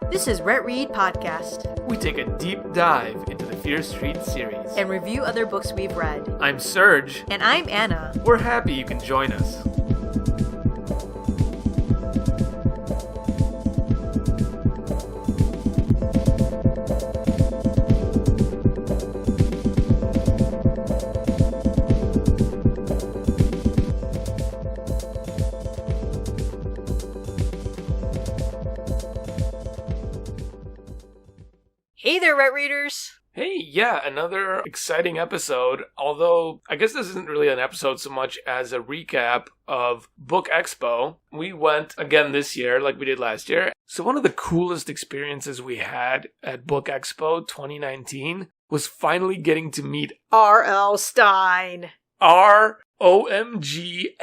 This is RetRead Podcast. We take a deep dive into the Fear Street series And review other books we've read. I'm Serge. And I'm Anna. We're happy you can join us. Hey there, Ret Readers! Hey, yeah, another exciting episode, although I guess this isn't really an episode so much as a recap of BookExpo. We went again this year like we did last year. So one of the coolest experiences we had at BookExpo 2019 was finally getting to meet RL Stein. ROMGLOMFG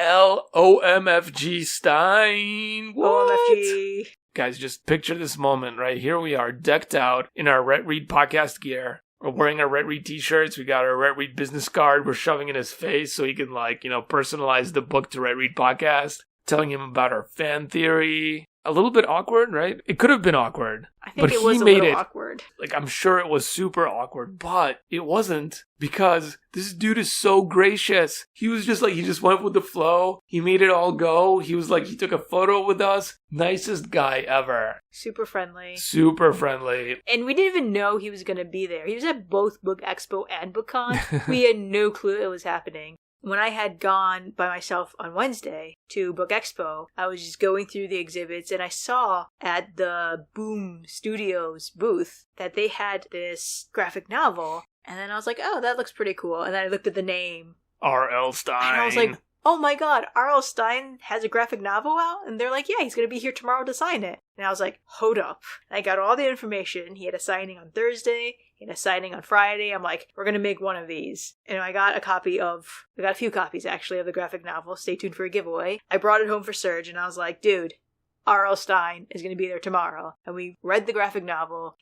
Stein. What? OMFG. Guys, just picture this moment, right? Here we are, decked out in our RetRead podcast gear. We're wearing our RetRead t-shirts. We got our RetRead business card. We're shoving in his face so he can, personalize the book to RetRead Podcast. Telling him about our fan theory. A little bit awkward, right? It could have been awkward. I think it was a little awkward. I'm sure it was super awkward, but it wasn't because this dude is so gracious. He was just he just went with the flow. He made it all go. He was he took a photo with us. Nicest guy ever. Super friendly. Super friendly. And we didn't even know he was going to be there. He was at both BookExpo and BookCon. We had no clue it was happening. When I had gone by myself on Wednesday to BookExpo, I was just going through the exhibits and I saw at the Boom Studios booth that they had this graphic novel. And then I was like, oh, that looks pretty cool. And then I looked at the name. RL Stein. And I was like, oh my god, RL Stein has a graphic novel out? And they're like, yeah, he's going to be here tomorrow to sign it. And I was like, hold up. And I got all the information. He had a signing on Thursday. He had a signing on Friday. I'm like, we're going to make one of these. And I got a few copies actually of the graphic novel. Stay tuned for a giveaway. I brought it home for Serge and I was like, dude, RL Stein is going to be there tomorrow. And we read the graphic novel.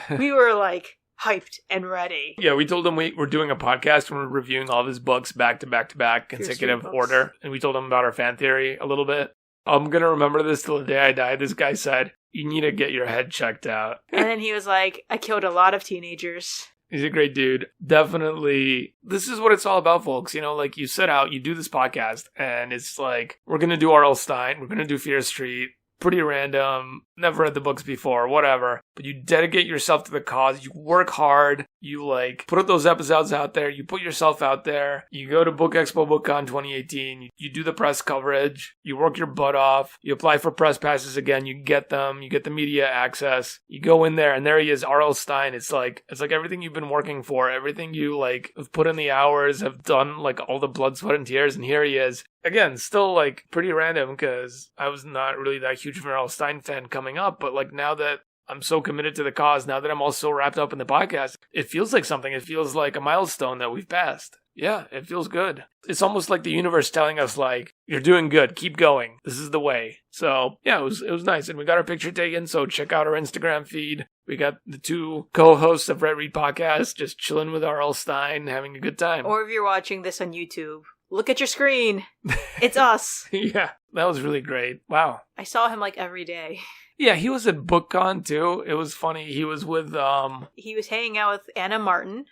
We were hyped and ready. Yeah, we told him we're doing a podcast and we're reviewing all of his books back to back to back, consecutive order. And we told him about our fan theory a little bit. I'm going to remember this till the day I die. This guy said, you need to get your head checked out. And then he was like, I killed a lot of teenagers. He's a great dude. Definitely. This is what it's all about, folks. You set out, you do this podcast, and it's we're going to do RL Stein. We're going to do Fear Street. Pretty random, never read the books before, whatever. But you dedicate yourself to the cause, you work hard, you put up those episodes out there, you put yourself out there, you go to BookExpo BookCon 2018, you do the press coverage, you work your butt off, you apply for press passes again, you get them, you get the media access, you go in there, and there he is, RL Stein. It's like everything you've been working for, everything you have put in the hours, have done all the blood, sweat, and tears, and here he is. Again, still pretty random because I was not really that huge of an RL Stein fan coming up, but now that I'm so committed to the cause, now that I'm all so wrapped up in the podcast, it feels like something. It feels like a milestone that we've passed. Yeah, it feels good. It's almost like the universe telling us you're doing good, keep going. This is the way. So yeah, it was nice. And we got our picture taken, so check out our Instagram feed. We got the two co-hosts of RetRead Podcast just chilling with RL Stein, having a good time. Or if you're watching this on YouTube, look at your screen. It's us. Yeah, that was really great. Wow. I saw him every day. Yeah, he was at BookCon too. It was funny. He was with He was hanging out with Anna Martin.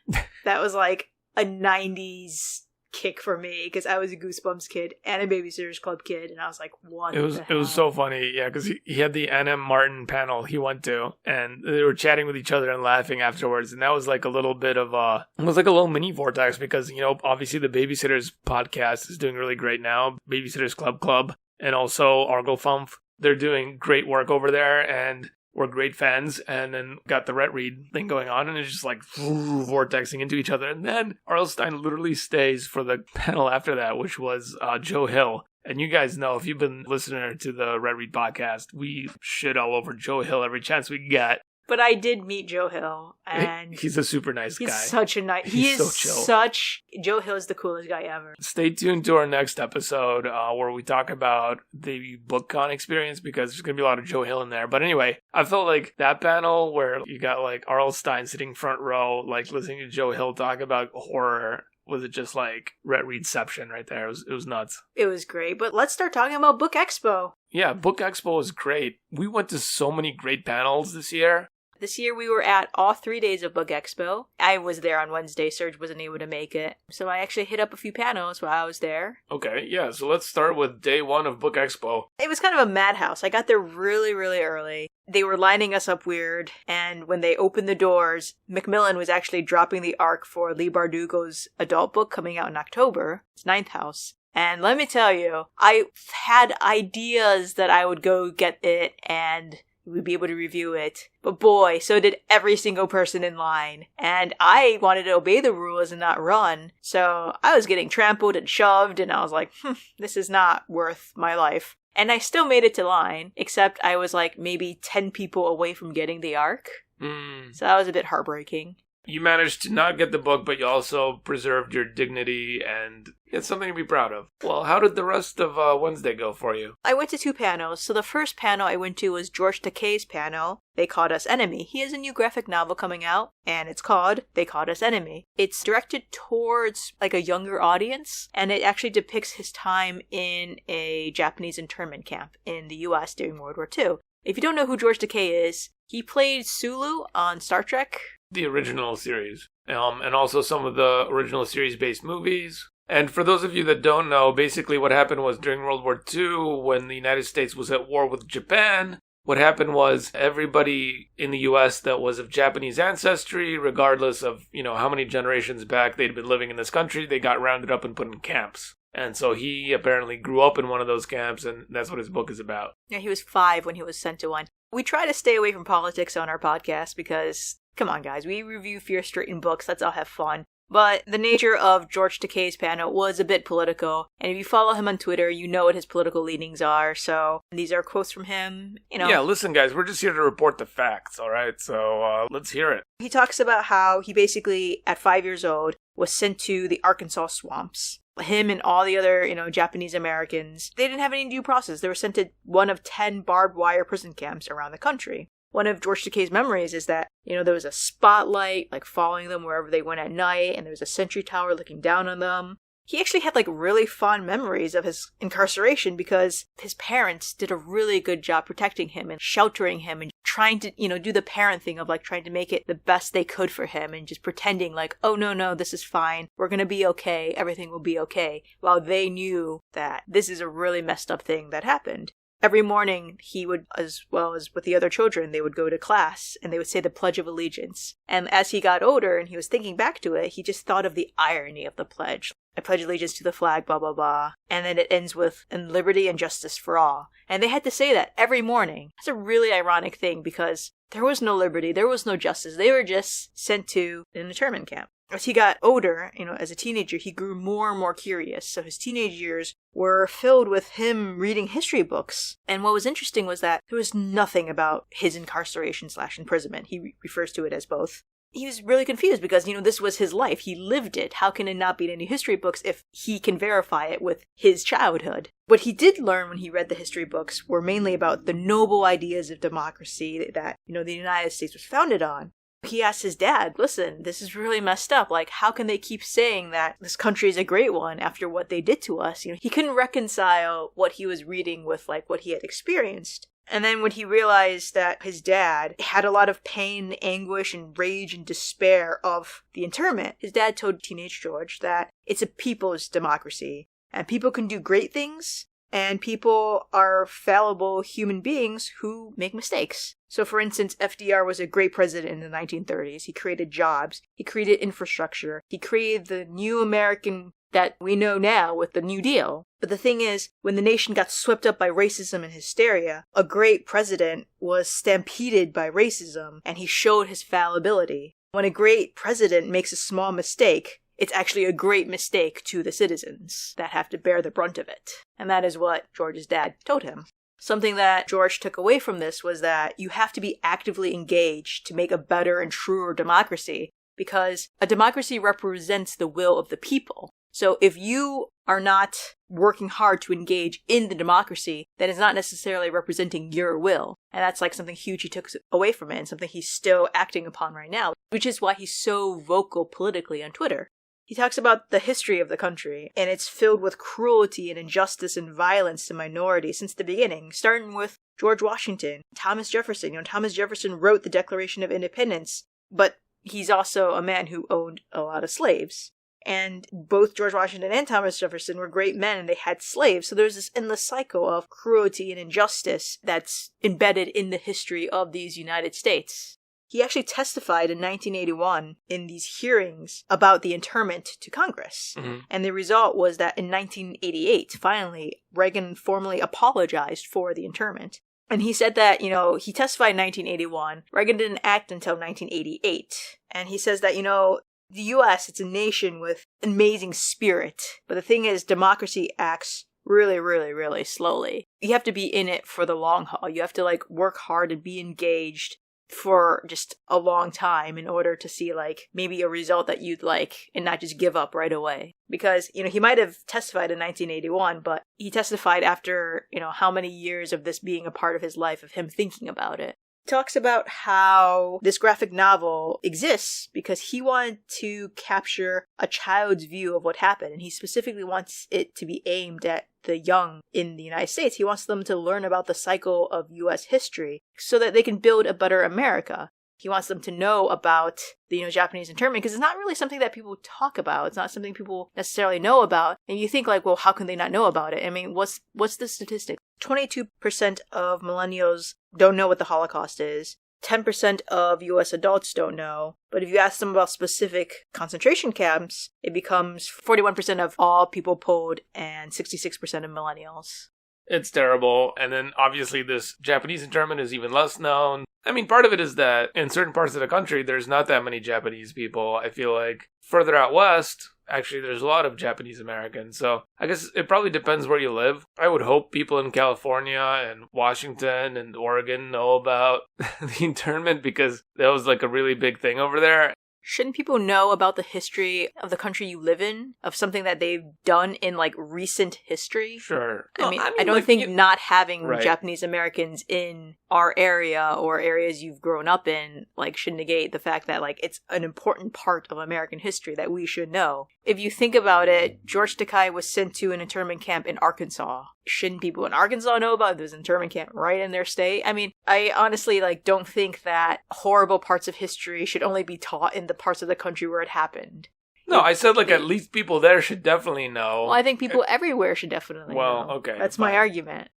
That was a 90s kick for me because I was a Goosebumps kid and a Babysitters Club kid, and I was like, what? It was so funny, yeah, because he had the Anna Martin panel he went to, and they were chatting with each other and laughing afterwards, and that was a little bit of it was a little mini vortex because obviously the Babysitters podcast is doing really great now, Babysitters Club, and also Arglefump. They're doing great work over there, and we're great fans, and then got the RetRead thing going on, and it's just vortexing into each other. And then RL Stein literally stays for the panel after that, which was Joe Hill. And you guys know, if you've been listening to the RetRead podcast, we shit all over Joe Hill every chance we get. But I did meet Joe Hill, and he's a super nice guy. He's such a nice. He's so chill. Joe Hill is the coolest guy ever. Stay tuned to our next episode where we talk about the BookCon experience because there's gonna be a lot of Joe Hill in there. But anyway, I felt like that panel where you got RL Stein sitting front row, listening to Joe Hill talk about horror. Was it just RetReadception right there? It was nuts. It was great, but let's start talking about BookExpo. Yeah, Book Expo was great. We went to so many great panels this year. This year we were at all 3 days of Book Expo. I was there on Wednesday. Serge wasn't able to make it. So I actually hit up a few panels while I was there. Okay, yeah, so let's start with day one of Book Expo. It was kind of a madhouse. I got there really, really early. They were lining us up weird, and when they opened the doors, Macmillan was actually dropping the ARC for Leigh Bardugo's adult book coming out in October. It's Ninth House. And let me tell you, I had ideas that I would go get it and we'd be able to review it. But boy, so did every single person in line. And I wanted to obey the rules and not run. So I was getting trampled and shoved, and I was like, this is not worth my life. And I still made it to line, except I was like maybe 10 people away from getting the ARC. So that was a bit heartbreaking. You managed to not get the book, but you also preserved your dignity, and it's something to be proud of. Well, how did the rest of Wednesday go for you? I went to 2 panels. So the first panel I went to was George Takei's panel, They Called Us Enemy. He has a new graphic novel coming out, and it's called They Called Us Enemy. It's directed towards like a younger audience, and it actually depicts his time in a Japanese internment camp in the US during World War II. If you don't know who George Takei is, he played Sulu on Star Trek. The original series, and also some of the original series-based movies. And for those of you that don't know, basically what happened was during World War II, when the United States was at war with Japan, what happened was everybody in the U.S. that was of Japanese ancestry, regardless of, how many generations back they'd been living in this country, they got rounded up and put in camps. And so he apparently grew up in one of those camps, and that's what his book is about. Yeah, he was 5 when he was sent to one. We try to stay away from politics on our podcast because, come on guys, we review fear-stricken books, let's all have fun. But the nature of George Takei's panel was a bit political, and if you follow him on Twitter, you know what his political leanings are, so these are quotes from him, Yeah, listen guys, we're just here to report the facts, alright? So let's hear it. He talks about how he basically, at 5 years old, was sent to the Arkansas swamps. Him and all the other, Japanese Americans, they didn't have any due process. They were sent to one of 10 barbed wire prison camps around the country. One of George Takei's memories is that, there was a spotlight, following them wherever they went at night, and there was a sentry tower looking down on them. He actually had, really fond memories of his incarceration because his parents did a really good job protecting him and sheltering him and trying to, do the parent thing of, trying to make it the best they could for him and just pretending oh, no, this is fine. We're gonna be okay. Everything will be okay. While they knew that this is a really messed up thing that happened. Every morning, he would, as well as with the other children, they would go to class and they would say the Pledge of Allegiance. And as he got older and he was thinking back to it, he just thought of the irony of the pledge. I pledge allegiance to the flag, blah, blah, blah. And then it ends with, and liberty and justice for all. And they had to say that every morning. It's a really ironic thing because there was no liberty, there was no justice. They were just sent to an internment camp. As he got older, as a teenager, he grew more and more curious. So his teenage years were filled with him reading history books. And what was interesting was that there was nothing about his incarceration/imprisonment. He refers to it as both. He was really confused because, this was his life. He lived it. How can it not be in any history books if he can verify it with his childhood? What he did learn when he read the history books were mainly about the noble ideas of democracy that, the United States was founded on. He asked his dad, listen, this is really messed up. How can they keep saying that this country is a great one after what they did to us? He couldn't reconcile what he was reading with, what he had experienced. And then when he realized that his dad had a lot of pain, anguish, and rage and despair of the internment, his dad told teenage George that it's a people's democracy. And people can do great things, and people are fallible human beings who make mistakes. So for instance, FDR was a great president in the 1930s. He created jobs. He created infrastructure. He created the new American that we know now with the New Deal. But the thing is, when the nation got swept up by racism and hysteria, a great president was stampeded by racism, and he showed his fallibility. When a great president makes a small mistake, it's actually a great mistake to the citizens that have to bear the brunt of it. And that is what George's dad told him. Something that George took away from this was that you have to be actively engaged to make a better and truer democracy, because a democracy represents the will of the people. So if you are not working hard to engage in the democracy, then it's not necessarily representing your will. And that's something huge he took away from it and something he's still acting upon right now, which is why he's so vocal politically on Twitter. He talks about the history of the country, and it's filled with cruelty and injustice and violence to minorities since the beginning, starting with George Washington, Thomas Jefferson. Thomas Jefferson wrote the Declaration of Independence, but he's also a man who owned a lot of slaves. And both George Washington and Thomas Jefferson were great men, and they had slaves. So there's this endless cycle of cruelty and injustice that's embedded in the history of these United States. He actually testified in 1981 in these hearings about the internment to Congress. Mm-hmm. And the result was that in 1988, finally, Reagan formally apologized for the internment. And he said that, he testified in 1981. Reagan didn't act until 1988. And he says that, the U.S., it's a nation with amazing spirit. But the thing is, democracy acts really, really, really slowly. You have to be in it for the long haul. You have to, work hard and be engaged for just a long time in order to see maybe a result that you'd like and not just give up right away. Because, he might have testified in 1981, but he testified after, how many years of this being a part of his life, of him thinking about it. He talks about how this graphic novel exists because he wanted to capture a child's view of what happened, and he specifically wants it to be aimed at the young in the United States. He wants them to learn about the cycle of U.S. history so that they can build a better America. He wants them to know about the Japanese internment because it's not really something that people talk about. It's not something people necessarily know about. And you think well, how can they not know about it? I mean, what's the statistic? 22% of millennials don't know what the Holocaust is. 10% of U.S. adults don't know. But if you ask them about specific concentration camps, it becomes 41% of all people polled and 66% of millennials. It's terrible. And then obviously this Japanese internment is even less known. I mean, part of it is that in certain parts of the country, there's not that many Japanese people. I feel like further out west, actually, there's a lot of Japanese Americans. So I guess it probably depends where you live. I would hope people in California and Washington and Oregon know about the internment because that was a really big thing over there. Shouldn't people know about the history of the country you live in? Of something that they've done in, recent history? Sure. I don't think not having Japanese Americans in our area or areas you've grown up in, should negate the fact that, it's an important part of American history that we should know. If you think about it, George Takei was sent to an internment camp in Arkansas. Shouldn't people in Arkansas know about it? There's an internment camp right in their state. I mean, I honestly, don't think that horrible parts of history should only be taught in the parts of the country where it happened. No, I said, at least people there should definitely know. Well, I think people everywhere should definitely know. Well, okay. That's my argument.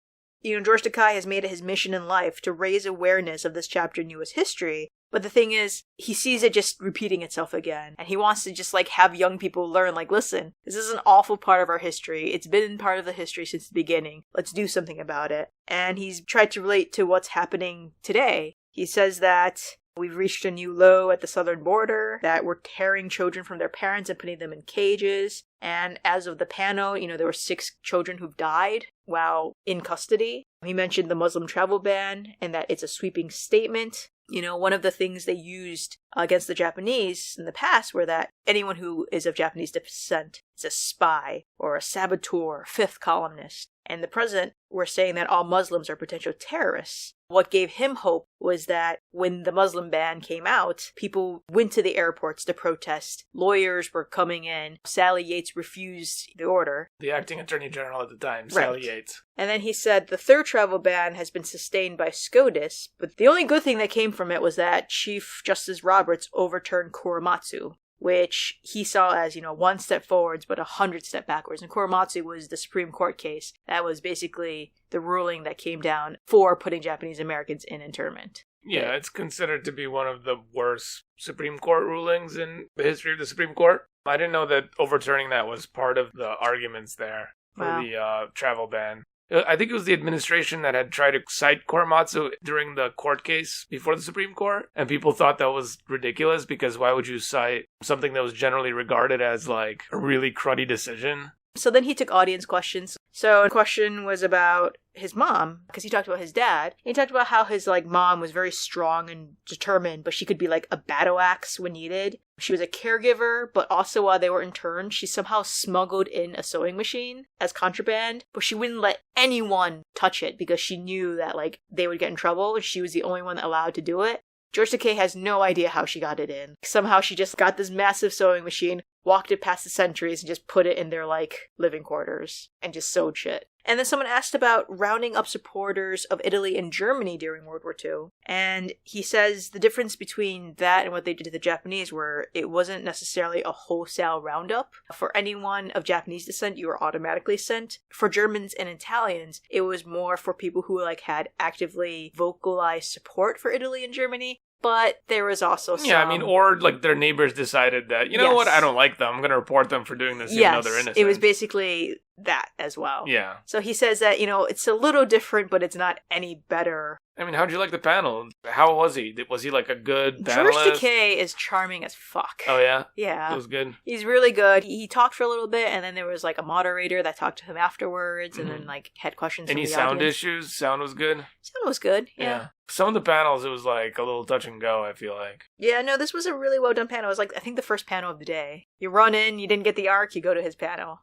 George Takei has made it his mission in life to raise awareness of this chapter in U.S. history. But the thing is, he sees it just repeating itself again. And he wants to just, have young people learn, listen, this is an awful part of our history. It's been part of the history since the beginning. Let's do something about it. And he's tried to relate to what's happening today. He says that we've reached a new low at the southern border, that we're tearing children from their parents and putting them in cages. And as of the panel, there were 6 children who've died while in custody. He mentioned the Muslim travel ban and that it's a sweeping statement. One of the things they used against the Japanese in the past were that anyone who is of Japanese descent is a spy or a saboteur, fifth columnist. And the president were saying that all Muslims are potential terrorists. What gave him hope was that when the Muslim ban came out, people went to the airports to protest. Lawyers were coming in. Sally Yates refused the order. The acting attorney general at the time, Sally Yates. And then he said the third travel ban has been sustained by SCOTUS, but the only good thing that came from it was that Chief Justice Roberts overturned Korematsu, which he saw as, 1 step forwards but 100 step backwards. And Korematsu was the Supreme Court case. That was basically the ruling that came down for putting Japanese Americans in internment. Yeah, it's considered to be one of the worst Supreme Court rulings in the history of the Supreme Court. I didn't know that overturning that was part of the arguments there for the travel ban. I think it was the administration that had tried to cite Korematsu during the court case before the Supreme Court, and people thought that was ridiculous because why would you cite something that was generally regarded as a really cruddy decision? So then he took audience questions. So a question was about his mom, because he talked about his dad. He talked about how his mom was very strong and determined, but she could be a battle axe when needed. She was a caregiver, but also while they were interned, she somehow smuggled in a sewing machine as contraband, but she wouldn't let anyone touch it because she knew that they would get in trouble and she was the only one allowed to do it. George Takei has no idea how she got it in. Somehow she just got this massive sewing machine, walked it past the centuries and just put it in their, like, living quarters and just sewed shit. And then someone asked about rounding up supporters of Italy and Germany during World War II. And he says the difference between that and what they did to the Japanese were it wasn't necessarily a wholesale roundup. For anyone of Japanese descent, you were automatically sent. For Germans and Italians, it was more for people who like had actively vocalized support for Italy and Germany. But there was also some... Yeah, I mean, or like their neighbors decided that, you know what, I don't like them. I'm going to report them for doing this even though they're innocent. It was basically that as well. Yeah. So he says that, it's a little different, but it's not any better. I mean, how'd you like the panel? How was he? Was he like a good panelist? George Takei is charming as fuck. Oh, yeah? Yeah. It was good? He's really good. He talked for a little bit, and then there was like a moderator that talked to him afterwards, and then like had questions from the audience. Any sound issues? Sound was good? Sound was good, yeah. Some of the panels, it was like a little touch and go, I feel like. Yeah, no, this was a really well done panel. It was like, I think the first panel of the day. You run in, you didn't get the arc, you go to his panel.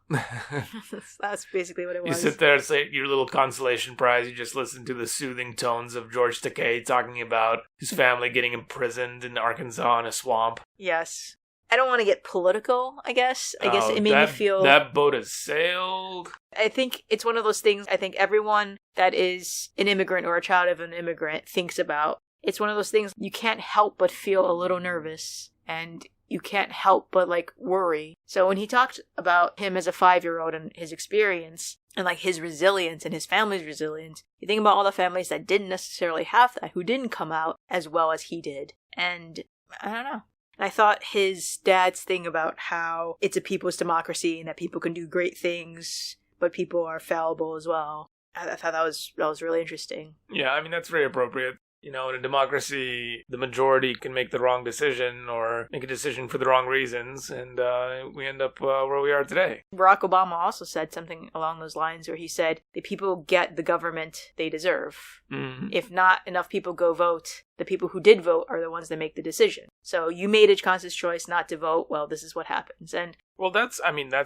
That's basically what it was. You sit there and say your little consolation prize, you just listen to the soothing tones of George Takei talking about his family getting imprisoned in Arkansas in a swamp. Yes. I don't want to get political, I guess. I guess it made me feel... That boat has sailed. I think it's one of those things I think everyone that is an immigrant or a child of an immigrant thinks about. It's one of those things you can't help but feel a little nervous, and you can't help but, like, worry. So when he talked about him as a 5-year-old and his experience, and, like, his resilience and his family's resilience, you think about all the families that didn't necessarily have that, who didn't come out as well as he did. And I don't know. I thought his dad's thing about how it's a people's democracy and that people can do great things, but people are fallible as well. I thought that was really interesting. Yeah, I mean, that's very appropriate. In a democracy, the majority can make the wrong decision or make a decision for the wrong reasons, and we end up where we are today. Barack Obama also said something along those lines where he said, the people get the government they deserve. Mm-hmm. If not enough people go vote, the people who did vote are the ones that make the decision. So you made a conscious choice not to vote, well, this is what happens. And well, that's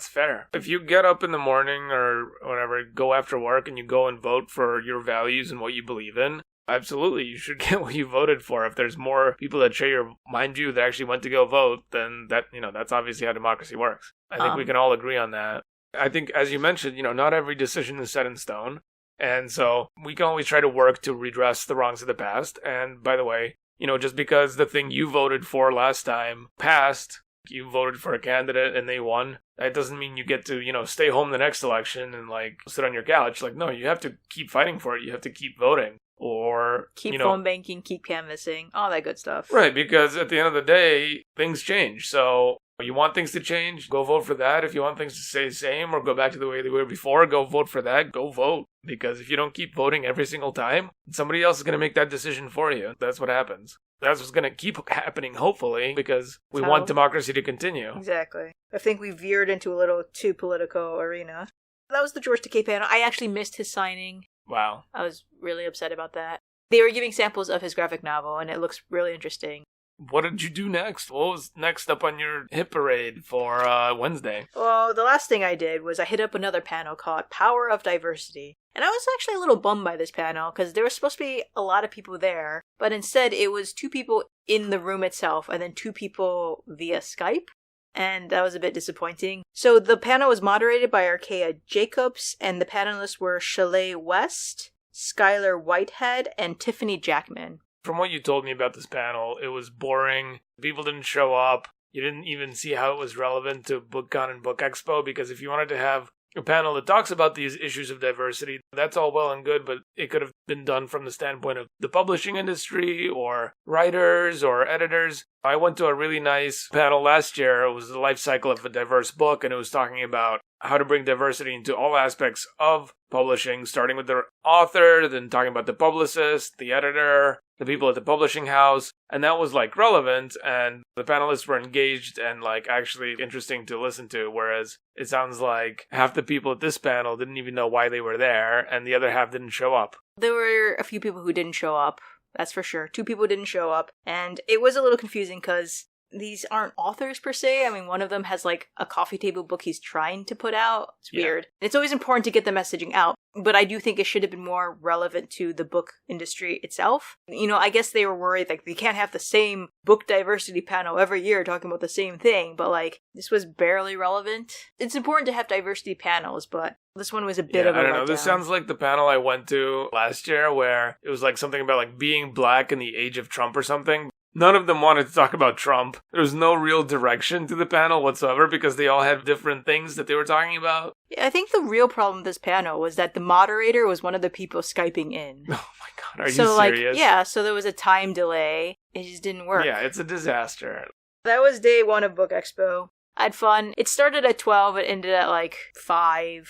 fair. If you get up in the morning or whatever, go after work and you go and vote for your values and what you believe in, absolutely, you should get what you voted for. If there's more people that share your mind view that actually went to go vote, then that's obviously how democracy works. I think we can all agree on that. I think, as you mentioned, not every decision is set in stone. And so we can always try to work to redress the wrongs of the past. And by the way, just because the thing you voted for last time passed, you voted for a candidate and they won, that doesn't mean you get to, stay home the next election and like sit on your couch. Like, no, you have to keep fighting for it. You have to keep voting. Or keep phone banking, keep canvassing, all that good stuff. Right, because at the end of the day, things change. So you want things to change, go vote for that. If you want things to stay the same or go back to the way they were before, go vote for that. Go vote. Because if you don't keep voting every single time, somebody else is going to make that decision for you. That's what happens. That's what's going to keep happening, hopefully, because we want democracy to continue. Exactly. I think we veered into a little too political arena. That was the George Takei panel. I actually missed his signing. Wow. I was really upset about that. They were giving samples of his graphic novel, and it looks really interesting. What did you do next? What was next up on your hit parade for Wednesday? Well, the last thing I did was I hit up another panel called Power of Diversity. And I was actually a little bummed by this panel, because there was supposed to be a lot of people there, but instead it was 2 people in the room itself, and then 2 people via Skype. And that was a bit disappointing. So the panel was moderated by Arkea Jacobs, and the panelists were Shaleigh West, Skylar Whitehead, and Tiffany Jackman. From what you told me about this panel, it was boring. People didn't show up. You didn't even see how it was relevant to BookCon and BookExpo, because if you wanted to have a panel that talks about these issues of diversity, that's all well and good, but it could have been done from the standpoint of the publishing industry or writers or editors. I went to a really nice panel last year. It was the life cycle of a diverse book, and it was talking about how to bring diversity into all aspects of publishing, starting with the author, then talking about the publicist, the editor, the people at the publishing house, and that was like relevant, and the panelists were engaged and like actually interesting to listen to, whereas it sounds like half the people at this panel didn't even know why they were there, and the other half didn't show up. There were a few people who didn't show up, that's for sure. 2 people didn't show up, and it was a little confusing because these aren't authors per se. I mean, one of them has like a coffee table book he's trying to put out. It's weird. It's always important to get the messaging out, But I do think it should have been more relevant to the book industry itself. I guess they were worried, like, they can't have the same book diversity panel every year talking about the same thing, but, like, this was barely relevant. It's important to have diversity panels, but this one was a bit of a I don't know. letdown. This sounds like the panel I went to last year where it was, like, something about, like, being black in the age of Trump or something. None of them wanted to talk about Trump. There was no real direction to the panel whatsoever because they all had different things that they were talking about. Yeah, I think the real problem with this panel was that the moderator was one of the people Skyping in. Oh my God, are you serious? So there was a time delay. It just didn't work. Yeah, it's a disaster. That was day 1 of BookExpo. I had fun. It started at 12, it ended at like 5.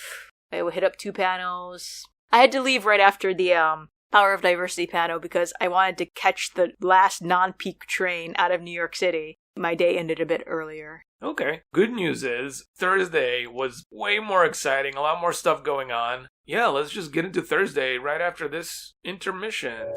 I would hit up 2 panels. I had to leave right after the Power of Diversity panel because I wanted to catch the last non-peak train out of New York City. My day ended a bit earlier. Okay. Good news is Thursday was way more exciting, a lot more stuff going on. Yeah, let's just get into Thursday right after this intermission.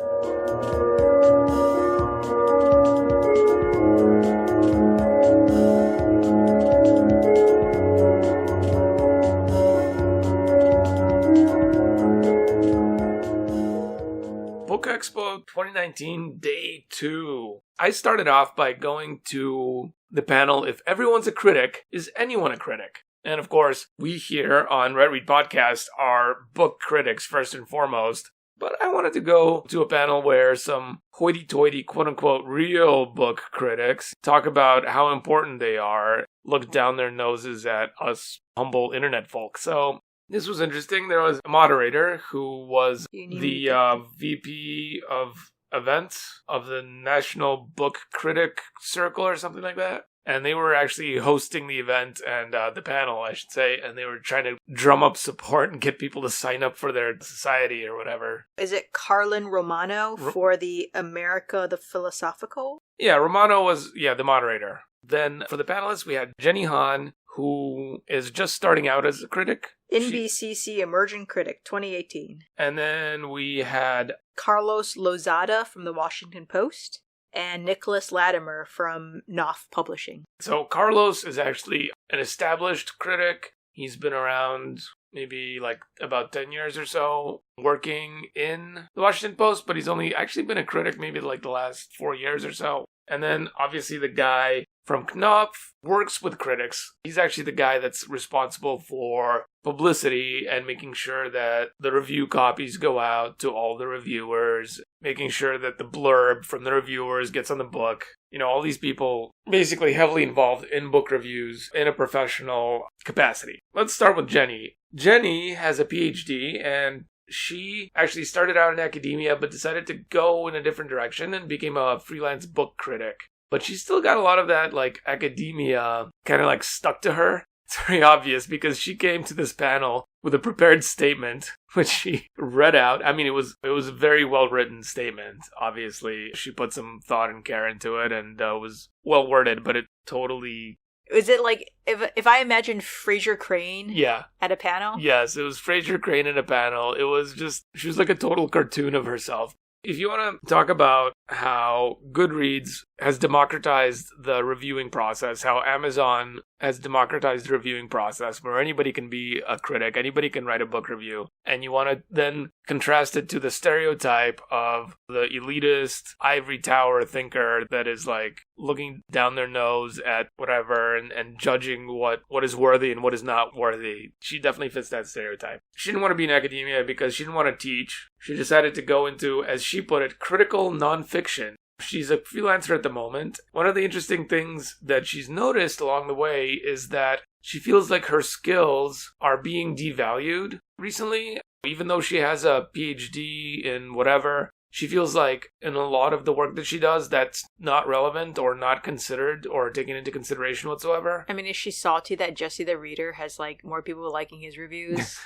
BookExpo 2019, Day 2. I started off by going to the panel, If Everyone's a Critic, Is Anyone a Critic? And of course, we here on RetRead Podcast are book critics first and foremost. But I wanted to go to a panel where some hoity-toity, quote-unquote, real book critics talk about how important they are, look down their noses at us humble internet folk. So this was interesting. There was a moderator who was the VP of events of the National Book Critic Circle or something like that. And they were actually hosting the event and the panel, I should say. And they were trying to drum up support and get people to sign up for their society or whatever. Is it Carlin Romano for the America the Philosophical? Yeah, Romano was, the moderator. Then for the panelists, we had Jenny Han, who is just starting out as a critic. NBCC Emerging Critic 2018. And then we had Carlos Lozada from the Washington Post and Nicholas Latimer from Knopf Publishing. So Carlos is actually an established critic. He's been around maybe like about 10 years or so working in the Washington Post, but he's only actually been a critic maybe like the last 4 years or so. And then obviously the guy from Knopf works with critics. He's actually the guy that's responsible for publicity and making sure that the review copies go out to all the reviewers, making sure that the blurb from the reviewers gets on the book. All these people basically heavily involved in book reviews in a professional capacity. Let's start with Jenny. Jenny has a PhD and she actually started out in academia but decided to go in a different direction and became a freelance book critic. But she's still got a lot of that, like, academia kind of, like, stuck to her. It's very obvious because she came to this panel with a prepared statement, which she read out. I mean, it was a very well-written statement, obviously. She put some thought and care into it and was well-worded, but it totally... Is it like, if I imagine Fraser Crane at a panel? Yes, it was Fraser Crane at a panel. It was just, she was like a total cartoon of herself. If you want to talk about how Goodreads has democratized the reviewing process, how Amazon has democratized the reviewing process, where anybody can be a critic, anybody can write a book review, and you want to then contrast it to the stereotype of the elitist ivory tower thinker that is like looking down their nose at whatever and judging what is worthy and what is not worthy. She definitely fits that stereotype. She didn't want to be in academia because she didn't want to teach. She decided to go into, as she put it, critical nonfiction. She's a freelancer at the moment. One of the interesting things that she's noticed along the way is that she feels like her skills are being devalued recently. Even though she has a PhD in whatever, she feels like in a lot of the work that she does, that's not relevant or not considered or taken into consideration whatsoever. I mean, is she salty that Jesse the Reader has like more people liking his reviews?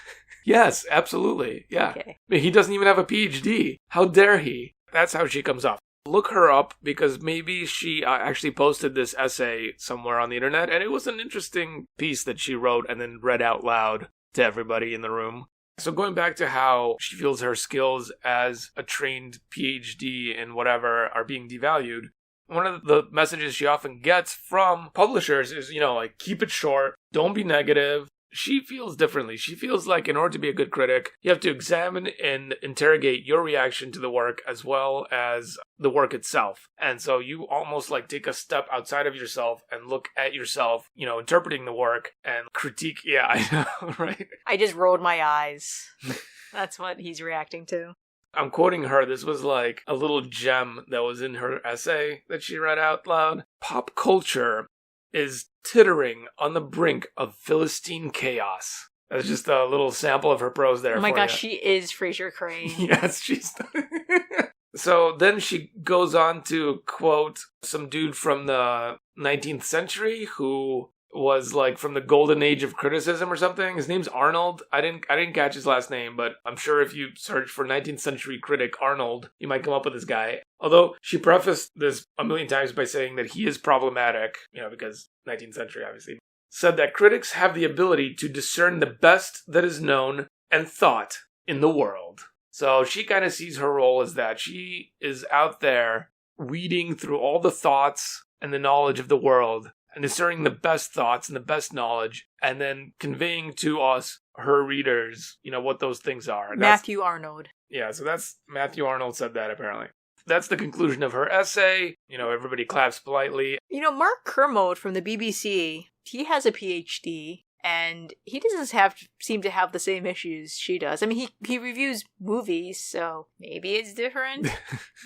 Yes, absolutely. Yeah. Okay. He doesn't even have a PhD. How dare he? That's how she comes off. Look her up because maybe she actually posted this essay somewhere on the internet, and it was an interesting piece that she wrote and then read out loud to everybody in the room. So going back to how she feels her skills as a trained PhD in whatever are being devalued, one of the messages she often gets from publishers is, like, keep it short, don't be negative. she feels differently. She feels like in order to be a good critic, you have to examine and interrogate your reaction to the work as well as the work itself. And so you almost like take a step outside of yourself and look at yourself, interpreting the work and critique. Yeah, I know, right? I just rolled my eyes. That's what he's reacting to. I'm quoting her. This was like a little gem that was in her essay that she read out loud. Pop culture is teetering on the brink of Philistine chaos. That's just a little sample of her prose there. Oh my gosh, she is Fraser Crane. Yes, she's... So then she goes on to quote some dude from the 19th century who was like from the golden age of criticism or something. His name's Arnold. I didn't catch his last name, but I'm sure if you search for 19th century critic Arnold, you might come up with this guy. Although she prefaced this a million times by saying that he is problematic, because 19th century obviously, said that critics have the ability to discern the best that is known and thought in the world. So she kind of sees her role as that. She is out there weeding through all the thoughts and the knowledge of the world and discerning the best thoughts and the best knowledge, and then conveying to us, her readers, what those things are. Matthew Arnold. Yeah, so that's Matthew Arnold said that, apparently. That's the conclusion of her essay. Everybody claps politely. Mark Kermode from the BBC, he has a PhD, and he doesn't seem to have the same issues she does. I mean, he reviews movies, so maybe it's different,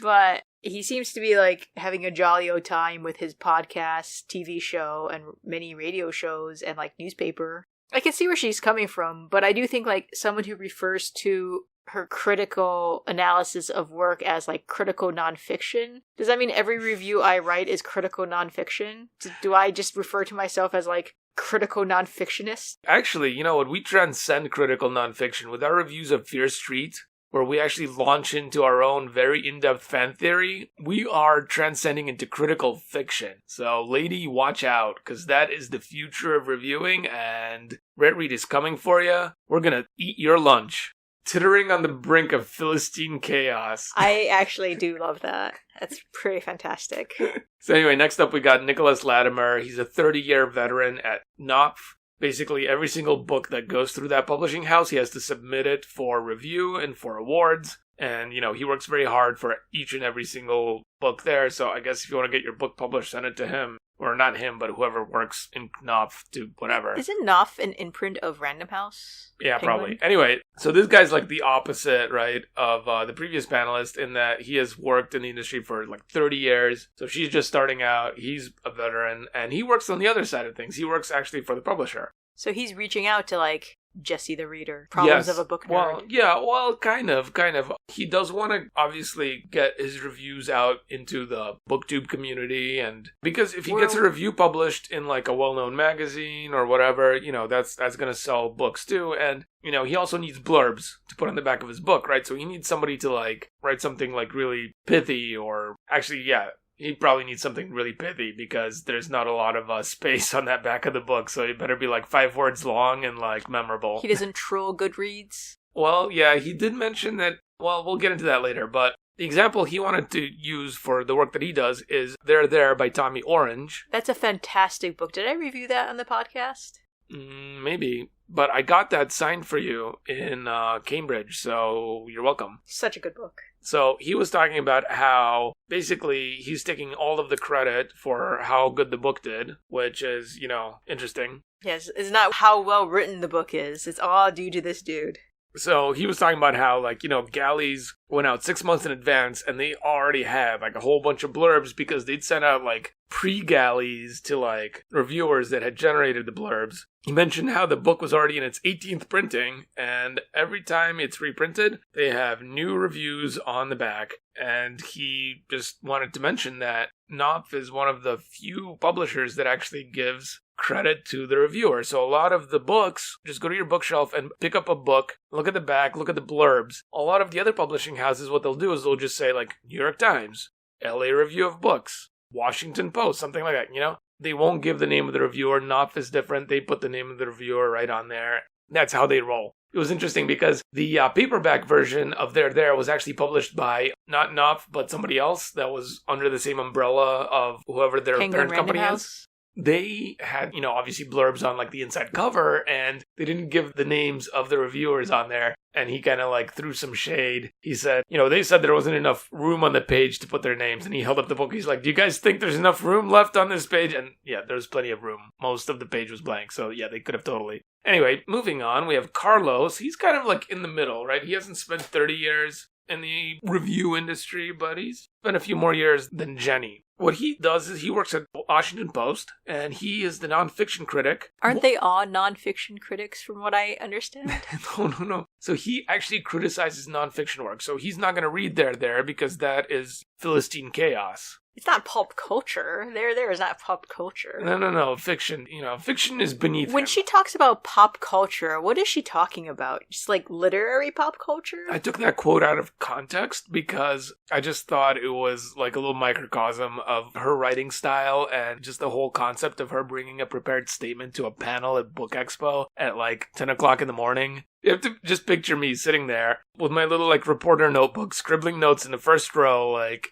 but he seems to be like having a jolly old time with his podcast, TV show, and many radio shows and like newspaper. I can see where she's coming from, but I do think like someone who refers to her critical analysis of work as like critical nonfiction. Does that mean every review I write is critical nonfiction? Do I just refer to myself as like critical nonfictionist? Actually, you know what? We transcend critical nonfiction with our reviews of Fear Street, where we actually launch into our own very in-depth fan theory. We are transcending into critical fiction. So, lady, watch out, because that is the future of reviewing, and RetRead is coming for you. We're going to eat your lunch. Tittering on the brink of Philistine chaos. I actually do love that. That's pretty fantastic. So anyway, next up we got Nicholas Latimer. He's a 30-year veteran at Knopf. Basically, every single book that goes through that publishing house, he has to submit it for review and for awards. And, he works very hard for each and every single book there. So I guess if you want to get your book published, send it to him. Or not him, but whoever works in Knopf to whatever. Isn't Knopf an imprint of Random House? Yeah, Penguin? probably. Anyway, so this guy's like the opposite, right, of the previous panelist in that he has worked in the industry for like 30 years. So she's just starting out. He's a veteran, and he works on the other side of things. He works actually for the publisher. So he's reaching out to like Jesse the Reader. Problems of a book nerd. Kind of. He does want to obviously get his reviews out into the BookTube community, and because if he gets a review published in like a well-known magazine or whatever, that's going to sell books too. And he also needs blurbs to put on the back of his book, right? So he needs somebody to like write something like really pithy, or actually, yeah. He probably needs something really pithy because there's not a lot of space on that back of the book. So it better be like 5 words long and like memorable. He doesn't troll Goodreads? Well, yeah, he did mention that. Well, we'll get into that later. But the example he wanted to use for the work that he does is They're There by Tommy Orange. That's a fantastic book. Did I review that on the podcast? Maybe. But I got that signed for you in Cambridge, so you're welcome. Such a good book. So he was talking about how basically he's taking all of the credit for how good the book did, which is, interesting. Yes, it's not how well written the book is. It's all due to this dude. So he was talking about how, galleys went out 6 months in advance and they already had, a whole bunch of blurbs because they'd sent out, pre-galleys to, reviewers that had generated the blurbs. He mentioned how the book was already in its 18th printing, and every time it's reprinted, they have new reviews on the back. And he just wanted to mention that Knopf is one of the few publishers that actually gives credit to the reviewer. So a lot of the books, just go to your bookshelf and pick up a book, look at the back, look at the blurbs. A lot of the other publishing houses, what they'll do is they'll just say, New York Times, LA Review of Books, Washington Post, something like that, They won't give the name of the reviewer. Knopf is different. They put the name of the reviewer right on there. That's how they roll. It was interesting because the paperback version of They're There was actually published by not Knopf, but somebody else that was under the same umbrella of whoever their Penguin parent company Random is. House? they had, obviously blurbs on like the inside cover, and they didn't give the names of the reviewers on there. And he kind of like threw some shade. He said, they said there wasn't enough room on the page to put their names. And he held up the book. He's like, do you guys think there's enough room left on this page? And yeah, there's plenty of room. Most of the page was blank. So yeah, they could have totally. Anyway, moving on, we have Carlos. He's kind of like in the middle, right? He hasn't spent 30 years in the review industry, but he's spent a few more years than Jenny. What he does is he works at Washington Post, and he is the nonfiction critic. Aren't they all nonfiction critics, from what I understand? No. So he actually criticizes nonfiction work. So he's not going to read there because that is Philistine chaos. It's not pulp culture. There is not pulp culture. No. Fiction, fiction is beneath When him. she talks about pop culture, what is she talking about? Just like literary pop culture? I took that quote out of context because I just thought it was like a little microcosm of her writing style and just the whole concept of her bringing a prepared statement to a panel at BookExpo at like 10 o'clock in the morning. You have to just picture me sitting there with my little like reporter notebook, scribbling notes in the first row, like...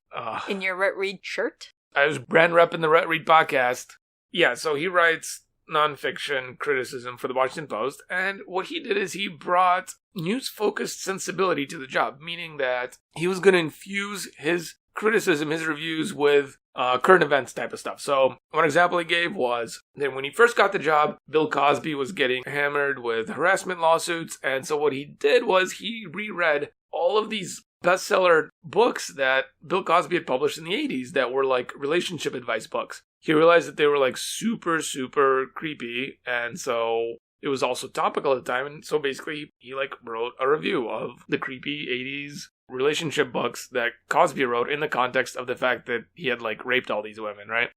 In your RetRead shirt? I was brand rep in the RetRead Podcast. Yeah, so he writes nonfiction criticism for the Washington Post, and what he did is he brought news-focused sensibility to the job, meaning that he was going to infuse his criticism, his reviews with current events type of stuff. So one example he gave was that when he first got the job, Bill Cosby was getting hammered with harassment lawsuits. And so what he did was he reread all of these bestseller books that Bill Cosby had published in the 80s that were like relationship advice books. He realized that they were like super, super creepy. And so it was also topical at the time. And so basically he like wrote a review of the creepy 80s relationship books that Cosby wrote in the context of the fact that he had like raped all these women, right?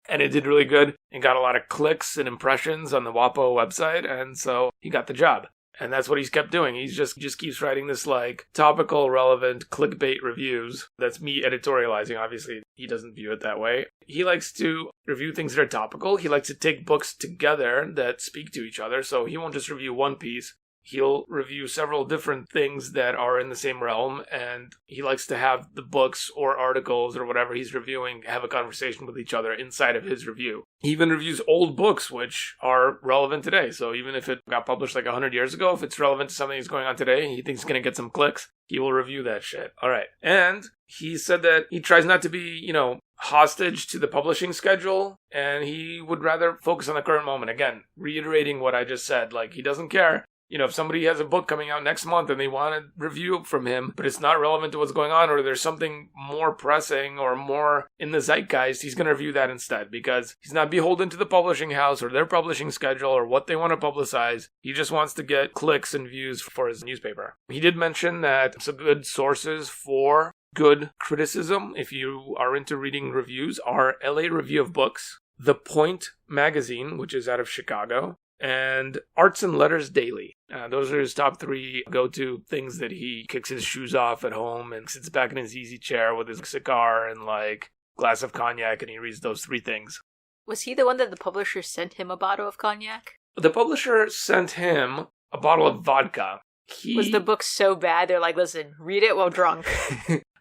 And it did really good and got a lot of clicks and impressions on the WAPO website, and so he got the job. And that's what he's kept doing. He just keeps writing this like topical, relevant clickbait reviews. That's me editorializing. Obviously, he doesn't view it that way. He likes to review things that are topical. He likes to take books together that speak to each other. So he won't just review one piece. He'll review several different things that are in the same realm, and he likes to have the books or articles or whatever he's reviewing have a conversation with each other inside of his review. He even reviews old books which are relevant today. So even if it got published like 100 years ago, if it's relevant to something that's going on today and he thinks he's going to get some clicks, he will review that shit. All right. And he said that he tries not to be, hostage to the publishing schedule, and he would rather focus on the current moment. Again, reiterating what I just said, like he doesn't care. If somebody has a book coming out next month and they want a review from him, but it's not relevant to what's going on, or there's something more pressing or more in the zeitgeist, he's going to review that instead because he's not beholden to the publishing house or their publishing schedule or what they want to publicize. He just wants to get clicks and views for his newspaper. He did mention that some good sources for good criticism, if you are into reading reviews, are LA Review of Books, The Point magazine, which is out of Chicago, and Arts and Letters Daily. Those are his top 3 go-to things that he kicks his shoes off at home and sits back in his easy chair with his cigar and like glass of cognac, and he reads those 3 things. Was he the one that the publisher sent him a bottle of cognac? The publisher sent him a bottle of vodka. Was the book so bad they're like, listen, read it while drunk?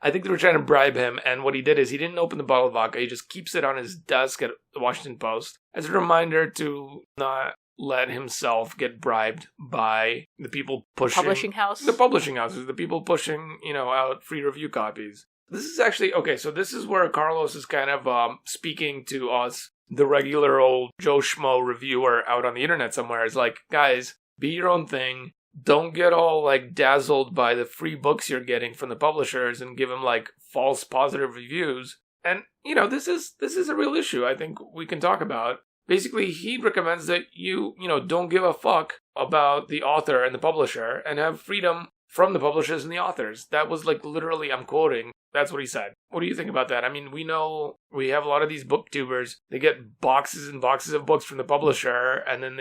I think they were trying to bribe him, and what he did is he didn't open the bottle of vodka. He just keeps it on his desk at the Washington Post as a reminder to not let himself get bribed by the people pushing... Publishing house? The publishing houses, the people pushing, out free review copies. This is actually... Okay, so this is where Carlos is kind of speaking to us, the regular old Joe Schmo reviewer out on the internet somewhere. Is like, guys, be your own thing. Don't get all, like, dazzled by the free books you're getting from the publishers and give them, like, false positive reviews. And, this is a real issue I think we can talk about. Basically, he recommends that you don't give a fuck about the author and the publisher and have freedom from the publishers and the authors. That was like literally, I'm quoting, that's what he said. What do you think about that? I mean, we know we have a lot of these booktubers. They get boxes and boxes of books from the publisher, and then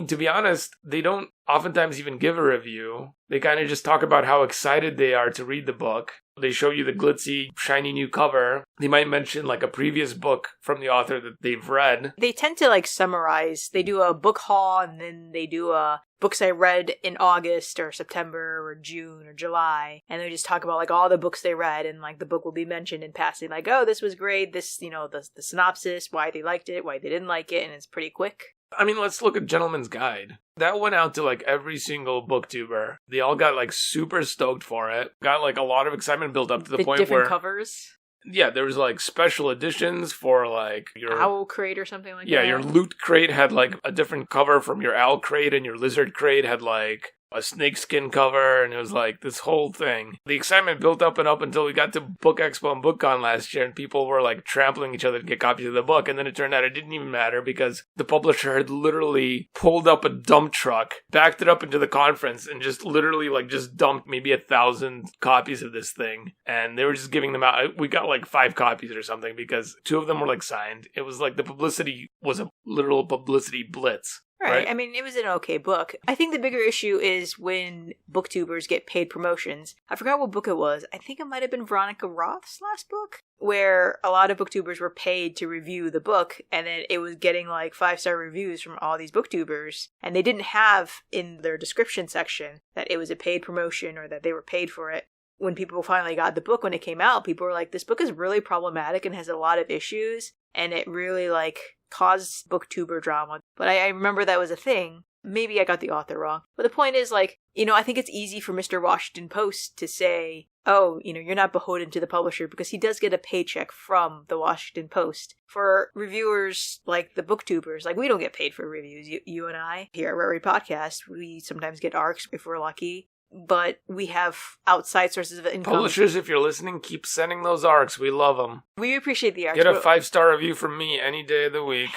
to be honest, they don't oftentimes even give a review. They kind of just talk about how excited they are to read the book. They show you the glitzy, shiny new cover. They might mention like a previous book from the author that they've read. They tend to like summarize. They do a book haul and then they do a books I read in August or September or June or July. And they just talk about like all the books they read and like the book will be mentioned in passing. Like, oh, this was great. This, the synopsis, why they liked it, why they didn't like it. And it's pretty quick. I mean, let's look at Gentleman's Guide. That went out to like every single booktuber. They all got like super stoked for it. Got like a lot of excitement built up to the point different where covers. Yeah, there was like special editions for like your owl crate or something like that. Yeah, your loot crate had like a different cover from your owl crate, and your lizard crate had like a snakeskin cover, and it was like this whole thing. The excitement built up and up until we got to BookExpo and BookCon last year, and people were like trampling each other to get copies of the book, and then it turned out it didn't even matter because the publisher had literally pulled up a dump truck, backed it up into the conference, and just literally like just dumped maybe 1,000 copies of this thing, and they were just giving them out. We got like 5 copies or something because 2 of them were like signed. It was like the publicity was a literal publicity blitz. Right. I mean, it was an okay book. I think the bigger issue is when booktubers get paid promotions. I forgot what book it was. I think it might have been Veronica Roth's last book, where a lot of booktubers were paid to review the book, and then it was getting like 5-star reviews from all these booktubers, and they didn't have in their description section that it was a paid promotion or that they were paid for it. When people finally got the book when it came out, people were like, this book is really problematic and has a lot of issues, and it really like caused booktuber drama. But I remember that was a thing. Maybe I got the author wrong. But the point is, like, I think it's easy for Mr. Washington Post to say, oh, you're not beholden to the publisher, because he does get a paycheck from the Washington Post. For reviewers like the booktubers, like, we don't get paid for reviews. You and I here at RetRead Podcast, we sometimes get ARCs if we're lucky. But we have outside sources of income. Publishers, if you're listening, keep sending those ARCs. We love them. We appreciate the ARCs. Get a 5-star review from me any day of the week.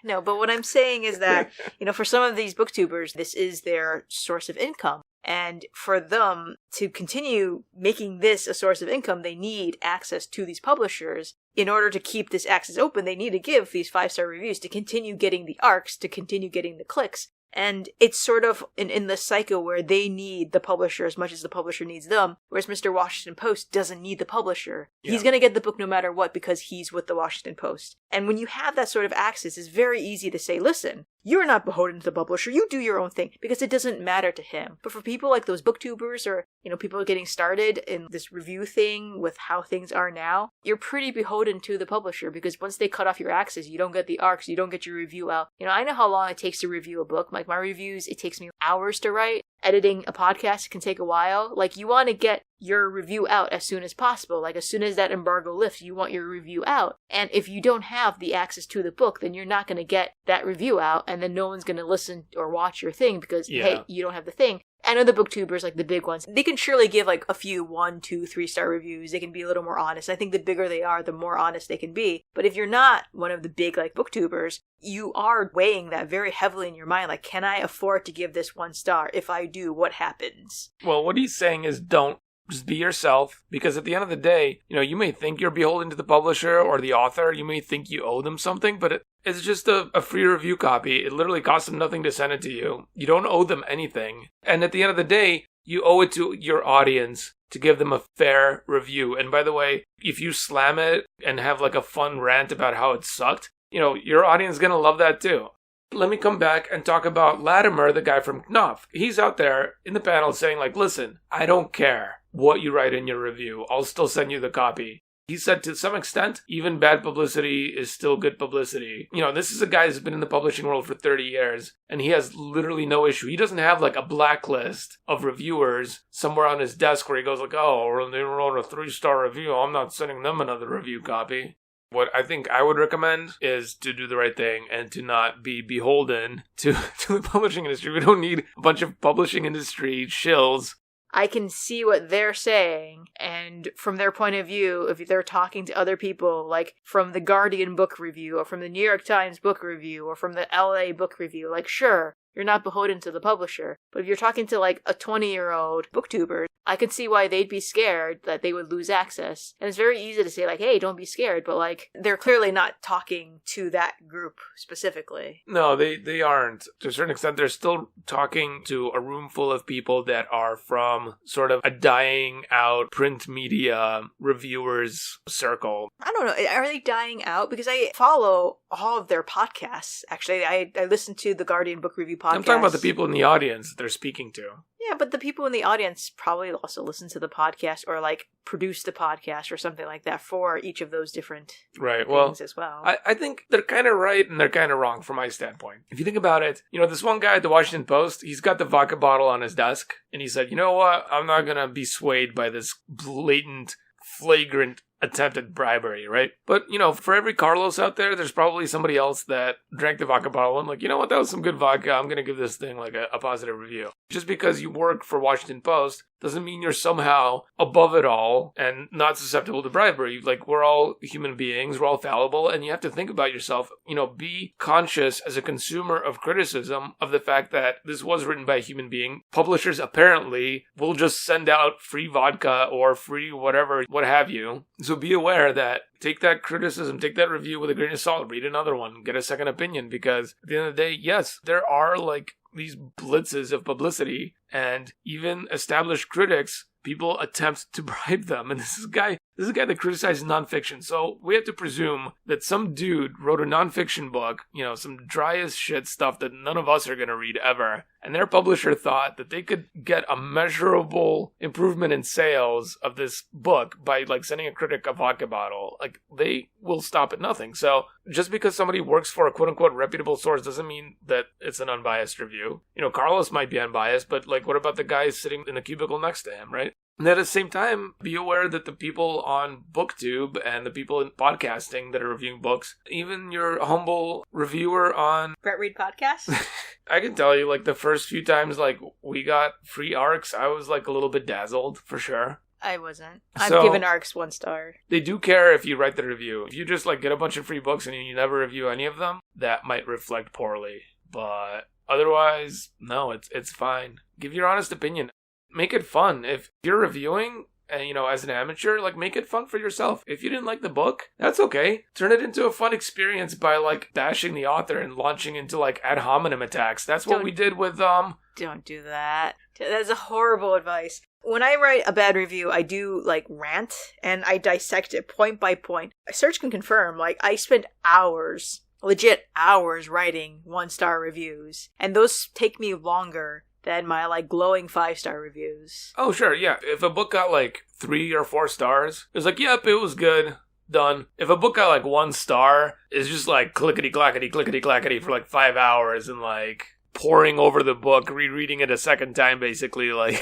No, but what I'm saying is that, for some of these booktubers, this is their source of income. And for them to continue making this a source of income, they need access to these publishers. In order to keep this access open, they need to give these 5-star reviews to continue getting the ARCs, to continue getting the clicks. And it's sort of in the cycle where they need the publisher as much as the publisher needs them, whereas Mr. Washington Post doesn't need the publisher. Yeah. He's going to get the book no matter what because he's with the Washington Post. And when you have that sort of access, it's very easy to say, listen, you're not beholden to the publisher, you do your own thing, because it doesn't matter to him. But for people like those booktubers or, people getting started in this review thing with how things are now, you're pretty beholden to the publisher, because once they cut off your access, you don't get the ARCs, you don't get your review out. I know how long it takes to review a book. Like my reviews, it takes me hours to write. Editing a podcast can take a while. Like, you want to get your review out as soon as possible. Like, as soon as that embargo lifts, you want your review out. And if you don't have the access to the book, then you're not going to get that review out, and then no one's going to listen or watch your thing because, hey, you don't have the thing. I know the booktubers, like the big ones, they can surely give like a few 1, 2, 3-star reviews. They can be a little more honest. I think the bigger they are, the more honest they can be. But if you're not one of the big like booktubers, you are weighing that very heavily in your mind. Like, can I afford to give this 1 star? If I do, what happens? Well, what he's saying is don't. Just be yourself, because at the end of the day, you may think you're beholden to the publisher or the author. You may think you owe them something, but it's just a free review copy. It literally costs them nothing to send it to you. You don't owe them anything. And at the end of the day, you owe it to your audience to give them a fair review. And by the way, if you slam it and have like a fun rant about how it sucked, your audience is going to love that too. Let me come back and talk about Latimer, the guy from Knopf. He's out there in the panel saying like, listen, I don't care what you write in your review. I'll still send you the copy. He said to some extent, even bad publicity is still good publicity. This is a guy who's been in the publishing world for 30 years, and he has literally no issue. He doesn't have like a blacklist of reviewers somewhere on his desk where he goes like, oh, they wrote a 3-star review. I'm not sending them another review copy. What I think I would recommend is to do the right thing and to not be beholden to the publishing industry. We don't need a bunch of publishing industry shills. I can see what they're saying, and from their point of view, if they're talking to other people, like from the Guardian book review, or from the New York Times book review, or from the LA book review, like, sure, You're not beholden to the publisher. But if you're talking to like a 20-year-old booktuber, I could see why they'd be scared that they would lose access. And it's very easy to say like, hey, don't be scared. But like, they're clearly not talking to that group specifically. No, they aren't. To a certain extent, they're still talking to a room full of people that are from sort of a dying out print media reviewers circle. I don't know. Are they dying out? Because I follow all of their podcasts. Actually, I listen to the Guardian Book Review podcast. I'm talking about the people in the audience that they're speaking to. Yeah, but the people in the audience probably also listen to the podcast or like produce the podcast or something like that for each of those different things as well. I think they're kind of right and they're kind of wrong from my standpoint. If you think about it, this one guy at the Washington Post, he's got the vodka bottle on his desk and he said, you know what? I'm not going to be swayed by this blatant, flagrant attempt at bribery, right? But, for every Carlos out there, there's probably somebody else that drank the vodka bottle and like, you know what, that was some good vodka. I'm going to give this thing like a positive review. Just because you work for Washington Post doesn't mean you're somehow above it all and not susceptible to bribery. Like, we're all human beings, we're all fallible, and you have to think about yourself, be conscious as a consumer of criticism of the fact that this was written by a human being. Publishers apparently will just send out free vodka or free whatever, what have you. So be aware that take that criticism, take that review with a grain of salt, read another one, get a second opinion, because at the end of the day, yes, there are like these blitzes of publicity, and even established critics, people attempt to bribe them. And this is a guy that criticizes nonfiction. So we have to presume that some dude wrote a nonfiction book, some dry as shit stuff that none of us are going to read ever. And their publisher thought that they could get a measurable improvement in sales of this book by like sending a critic a vodka bottle. Like, they will stop at nothing. So just because somebody works for a quote unquote reputable source doesn't mean that it's an unbiased review. Carlos might be unbiased, but like, what about the guy sitting in the cubicle next to him, right? And at the same time, be aware that the people on BookTube and the people in podcasting that are reviewing books, even your humble reviewer on RetRead Podcast, I can tell you, like, the first few times, like, we got free ARCs, I was, like, a little bit dazzled, for sure. I wasn't. I've given ARCs 1 star. They do care if you write the review. If you just, like, get a bunch of free books and you never review any of them, that might reflect poorly. But otherwise, no, it's fine. Give your honest opinion. Make it fun. If you're reviewing, and as an amateur, like, make it fun for yourself. If you didn't like the book, that's okay. Turn it into a fun experience by like bashing the author and launching into like ad hominem attacks. That's what we did with Don't do that. That's a horrible advice. When I write a bad review, I do like rant and I dissect it point by point. Search can confirm, like, I spent hours, legit hours, writing 1-star reviews, and those take me longer than my like glowing 5-star reviews. Oh, sure, yeah. If a book got like 3 or 4 stars, it was like, yep, it was good. Done. If a book got like 1 star, it's just like clickety-clackety for like 5 hours and like poring over the book, rereading it a second time, basically, like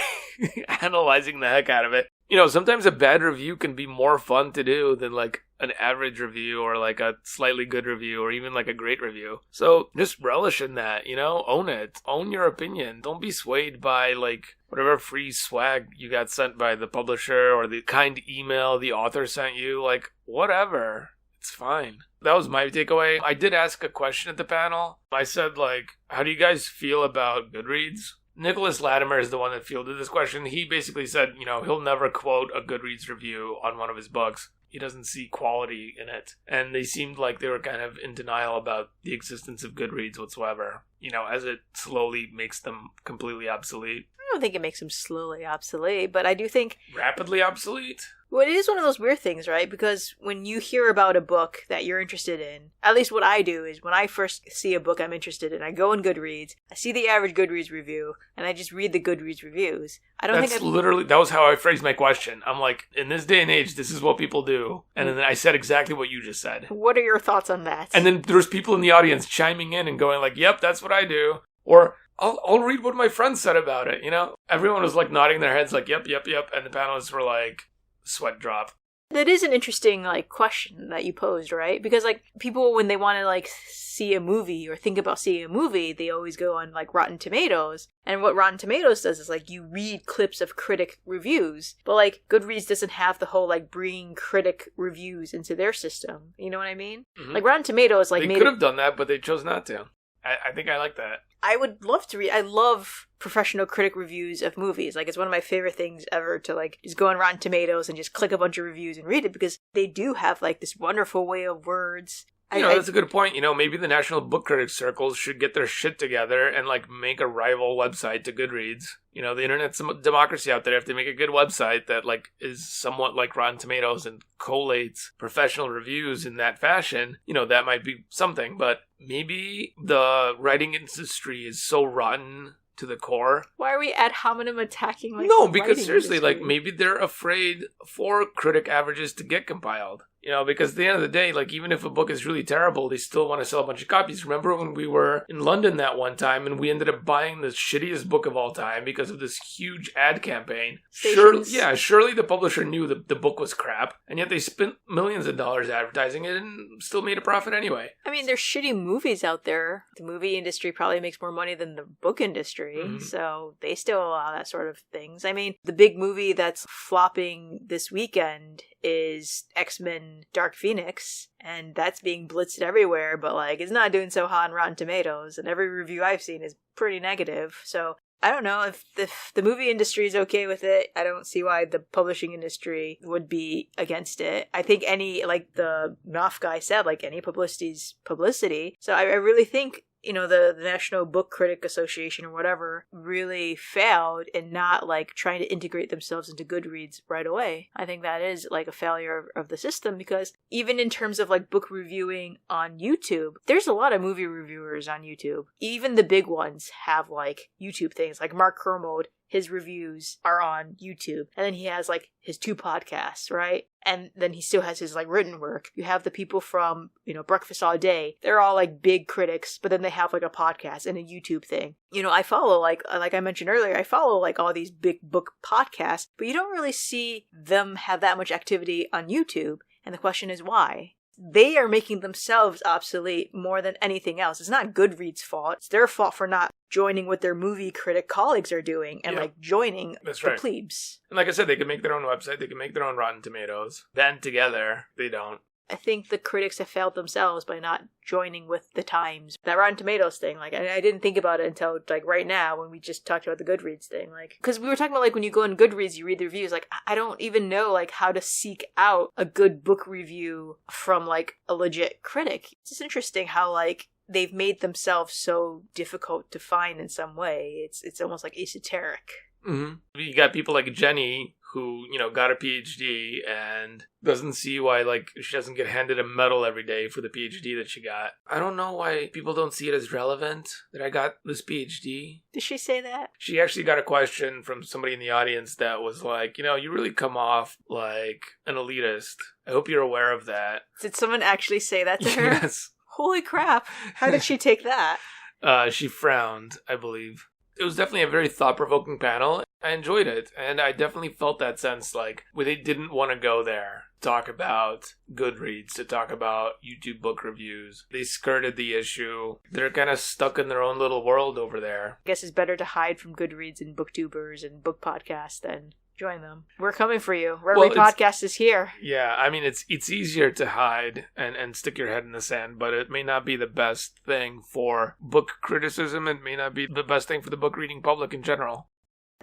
analyzing the heck out of it. Sometimes a bad review can be more fun to do than like an average review or like a slightly good review or even like a great review. So just relish in that, own it. Own your opinion. Don't be swayed by like whatever free swag you got sent by the publisher or the kind email the author sent you. Like, whatever. It's fine. That was my takeaway. I did ask a question at the panel. I said, like, how do you guys feel about Goodreads? Nicholas Latimer is the one that fielded this question. He basically said, he'll never quote a Goodreads review on one of his books. He doesn't see quality in it. And they seemed like they were kind of in denial about the existence of Goodreads whatsoever, as it slowly makes them completely obsolete. I don't think it makes them slowly obsolete, but I do think... Rapidly obsolete? Well, it is one of those weird things, right? Because when you hear about a book that you're interested in, at least what I do is when I first see a book I'm interested in, I go in Goodreads, I see the average Goodreads review, and I just read the Goodreads reviews. That was how I phrased my question. I'm like, in this day and age, this is what people do. And then I said exactly what you just said. What are your thoughts on that? And then there's people in the audience chiming in and going like, yep, that's what I do. Or... I'll read what my friends said about it, Everyone was like nodding their heads like, yep. And the panelists were like, sweat drop. That is an interesting like question that you posed, right? Because like people, when they want to like see a movie or think about seeing a movie, they always go on like Rotten Tomatoes. And what Rotten Tomatoes does is like you read clips of critic reviews. But like Goodreads doesn't have the whole like bringing critic reviews into their system. You know what I mean? Mm-hmm. Like Rotten Tomatoes like they could have done that, but they chose not to. I think I like that. I would love to read. I love professional critic reviews of movies. Like, it's one of my favorite things ever to, like, just go on Rotten Tomatoes and just click a bunch of reviews and read it, because they do have, like, this wonderful way of words. That's a good point. Maybe the National Book Critics Circles should get their shit together and, like, make a rival website to Goodreads. The internet's a democracy out there. If they make a good website that, like, is somewhat like Rotten Tomatoes and collates professional reviews in that fashion, that might be something. But maybe the writing industry is so rotten to the core. Why are we ad hominem attacking, like, no, because seriously, industry? like, maybe they're afraid for critic averages to get compiled. Because at the end of the day, like, even if a book is really terrible, they still want to sell a bunch of copies. Remember when we were in London that one time and we ended up buying the shittiest book of all time because of this huge ad campaign? Surely the publisher knew that the book was crap, and yet they spent millions of dollars advertising it and still made a profit anyway. I mean, there's shitty movies out there. The movie industry probably makes more money than the book industry, so they still allow that sort of things. I mean, the big movie that's flopping this weekend is X-Men Dark Phoenix, and that's being blitzed everywhere, but, like, it's not doing so hot on Rotten Tomatoes, and every review I've seen is pretty negative. So I don't know if the movie industry is okay with it. I don't see why the publishing industry would be against it. I think like the Knopf guy said, like, any publicity's publicity. So I really think the National Book Critic Association or whatever really failed in not, like, trying to integrate themselves into Goodreads right away. I think that is, like, a failure of the system, because even in terms of, like, book reviewing on YouTube, there's a lot of movie reviewers on YouTube. Even the big ones have, like, YouTube things. Like Mark Kermode, his reviews are on YouTube. And then he has, like, his 2 podcasts, right? And then he still has his, like, written work. You have the people from, Breakfast All Day. They're all, like, big critics, but then they have, like, a podcast and a YouTube thing. I follow, like I mentioned earlier, I follow, like, all these big book podcasts, but you don't really see them have that much activity on YouTube. And the question is why? They are making themselves obsolete more than anything else. It's not Goodreads' fault. It's their fault for not joining what their movie critic colleagues are doing and, like, joining the plebes. And like I said, they can make their own website. They can make their own Rotten Tomatoes. Band together, they don't. I think the critics have failed themselves by not joining with the times. That Rotten Tomatoes thing, like, I didn't think about it until, like, right now when we just talked about the Goodreads thing. Like, because we were talking about, like, when you go on Goodreads, you read the reviews. Like, I don't even know, like, how to seek out a good book review from, like, a legit critic. It's just interesting how, like, they've made themselves so difficult to find in some way. It's almost, like, esoteric. Mm-hmm. You got people like Jenny, who, got a PhD and doesn't see why, like, she doesn't get handed a medal every day for the PhD that she got. I don't know why people don't see it as relevant that I got this PhD. Did she say that? She actually got a question from somebody in the audience that was like, you really come off like an elitist. I hope you're aware of that. Did someone actually say that to her? Yes. Holy crap. How did she take that? She frowned, I believe. It was definitely a very thought-provoking panel. I enjoyed it, and I definitely felt that sense, like, where they didn't want to go there, talk about Goodreads, to talk about YouTube book reviews. They skirted the issue. They're kind of stuck in their own little world over there. I guess it's better to hide from Goodreads and booktubers and book podcasts than join them. We're coming for you. RetRead Podcast is here. Yeah, I mean, it's easier to hide and stick your head in the sand, but it may not be the best thing for book criticism. It may not be the best thing for the book reading public in general.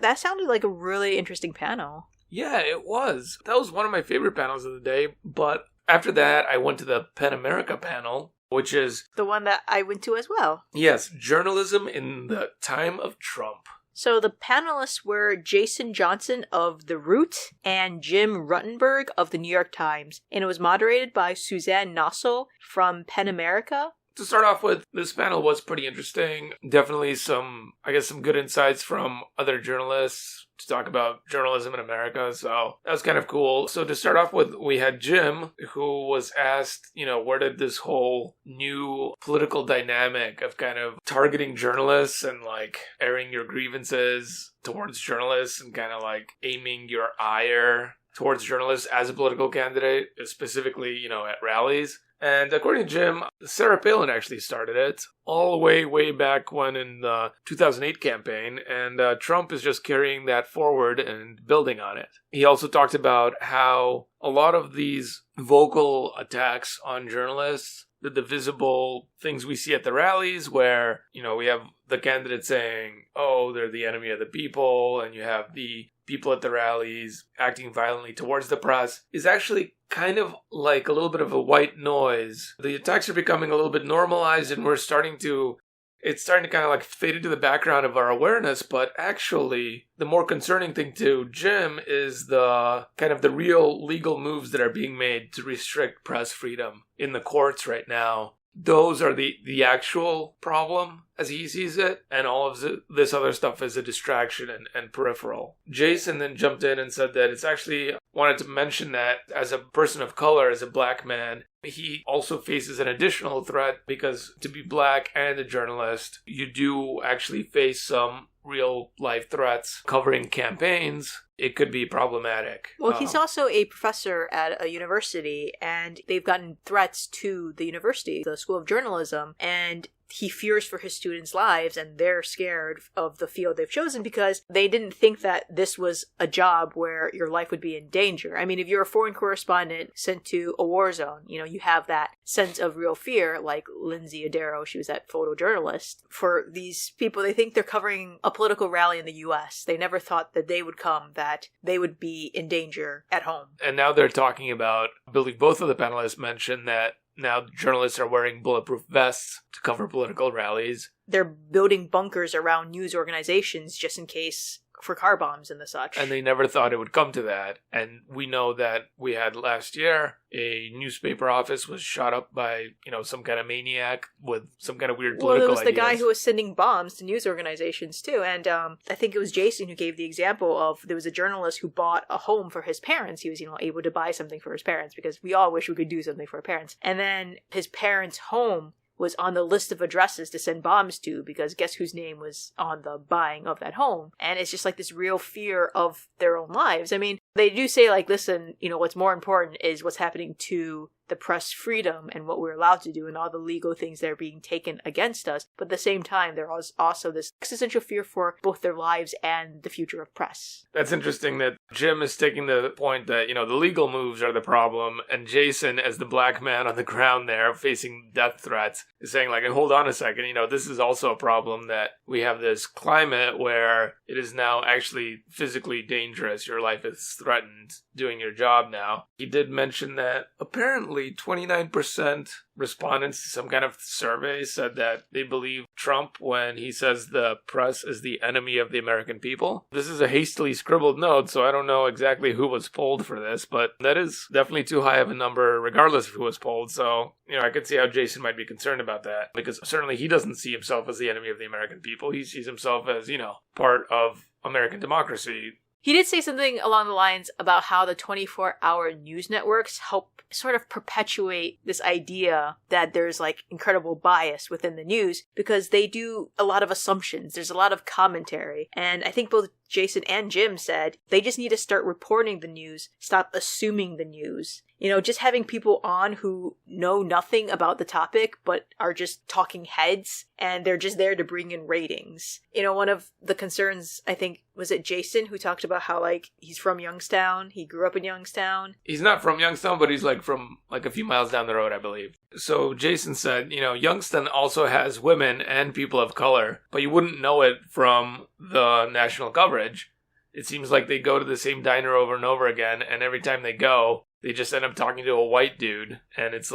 That sounded like a really interesting panel. Yeah, it was. That was one of my favorite panels of the day, but after that, I went to the PEN America panel, which is the one that I went to as well. Yes, Journalism in the Time of Trump. So the panelists were Jason Johnson of The Root and Jim Ruttenberg of the New York Times, and it was moderated by Suzanne Nossel from PEN America. To start off with, this panel was pretty interesting. Definitely some good insights from other journalists to talk about journalism in America, so that was kind of cool. So to start off with, we had Jim, who was asked, where did this whole new political dynamic of kind of targeting journalists and, like, airing your grievances towards journalists and kind of, like, aiming your ire towards journalists as a political candidate, specifically, at rallies. And according to Jim, Sarah Palin actually started it all the way back when in the 2008 campaign, and Trump is just carrying that forward and building on it. He also talked about how a lot of these vocal attacks on journalists the divisible things we see at the rallies where, we have the candidate saying, oh, they're the enemy of the people, and you have the people at the rallies acting violently towards the press, is actually kind of like a little bit of a white noise. The attacks are becoming a little bit normalized, and it's starting to kind of like fade into the background of our awareness. But actually, the more concerning thing to Jim is the kind of the real legal moves that are being made to restrict press freedom in the courts right now. Those are the actual problem as he sees it, and all of this other stuff is a distraction and peripheral. Jason then jumped in and said that it's actually wanted to mention that as a person of color, as a black man, he also faces an additional threat because to be black and a journalist, you do actually face some real life threats covering campaigns. It could be problematic. Well, he's also a professor at a university, and they've gotten threats to the university, the School of Journalism, and he fears for his students' lives, and they're scared of the field they've chosen because they didn't think that this was a job where your life would be in danger. I mean, if you're a foreign correspondent sent to a war zone, you have that sense of real fear, like Lindsay Adaro, she was that photojournalist. For these people, they think they're covering a political rally in the U.S. They never thought that they would come, that they would be in danger at home. And now they're talking about, I believe both of the panelists mentioned that now journalists are wearing bulletproof vests to cover political rallies. They're building bunkers around news organizations just in case for car bombs and the such. And they never thought it would come to that. And we know that we had last year a newspaper office was shot up by, some kind of maniac with some kind of weird political Well, it was ideas. the guy who was sending bombs to news organizations too. And I think it was Jason who gave the example of there was a journalist who bought a home for his parents. He was, able to buy something for his parents because we all wish we could do something for our parents. And then his parents' home was on the list of addresses to send bombs to because guess whose name was on the buying of that home? And it's just like this real fear of their own lives. I mean, they do say listen, what's more important is what's happening to the press freedom and what we're allowed to do and all the legal things that are being taken against us. But at the same time, there was also this existential fear for both their lives and the future of press. That's interesting that Jim is taking the point that, the legal moves are the problem, and Jason, as the black man on the ground there facing death threats, is saying hold on a second, this is also a problem that we have this climate where it is now actually physically dangerous. Your life is threatened doing your job now. He did mention that apparently 29% respondents to some kind of survey said that they believe Trump when he says the press is the enemy of the American people. This is a hastily scribbled note, so I don't know exactly who was polled for this, but that is definitely too high of a number regardless of who was polled. So, I could see how Jason might be concerned about that because certainly he doesn't see himself as the enemy of the American people. He sees himself as, part of American democracy. He did say something along the lines about how the 24-hour news networks help sort of perpetuate this idea that there's incredible bias within the news because they do a lot of assumptions. There's a lot of commentary. And I think both Jason and Jim said they just need to start reporting the news, stop assuming the news. Just having people on who know nothing about the topic but are just talking heads and they're just there to bring in ratings. One of the concerns, I think, was it Jason who talked about how he's from Youngstown. He grew up in Youngstown. He's not from Youngstown, but he's from a few miles down the road, I believe. So Jason said, Youngstown also has women and people of color, but you wouldn't know it from the national coverage. It seems like they go to the same diner over and over again, and every time they go, they just end up talking to a white dude, and it's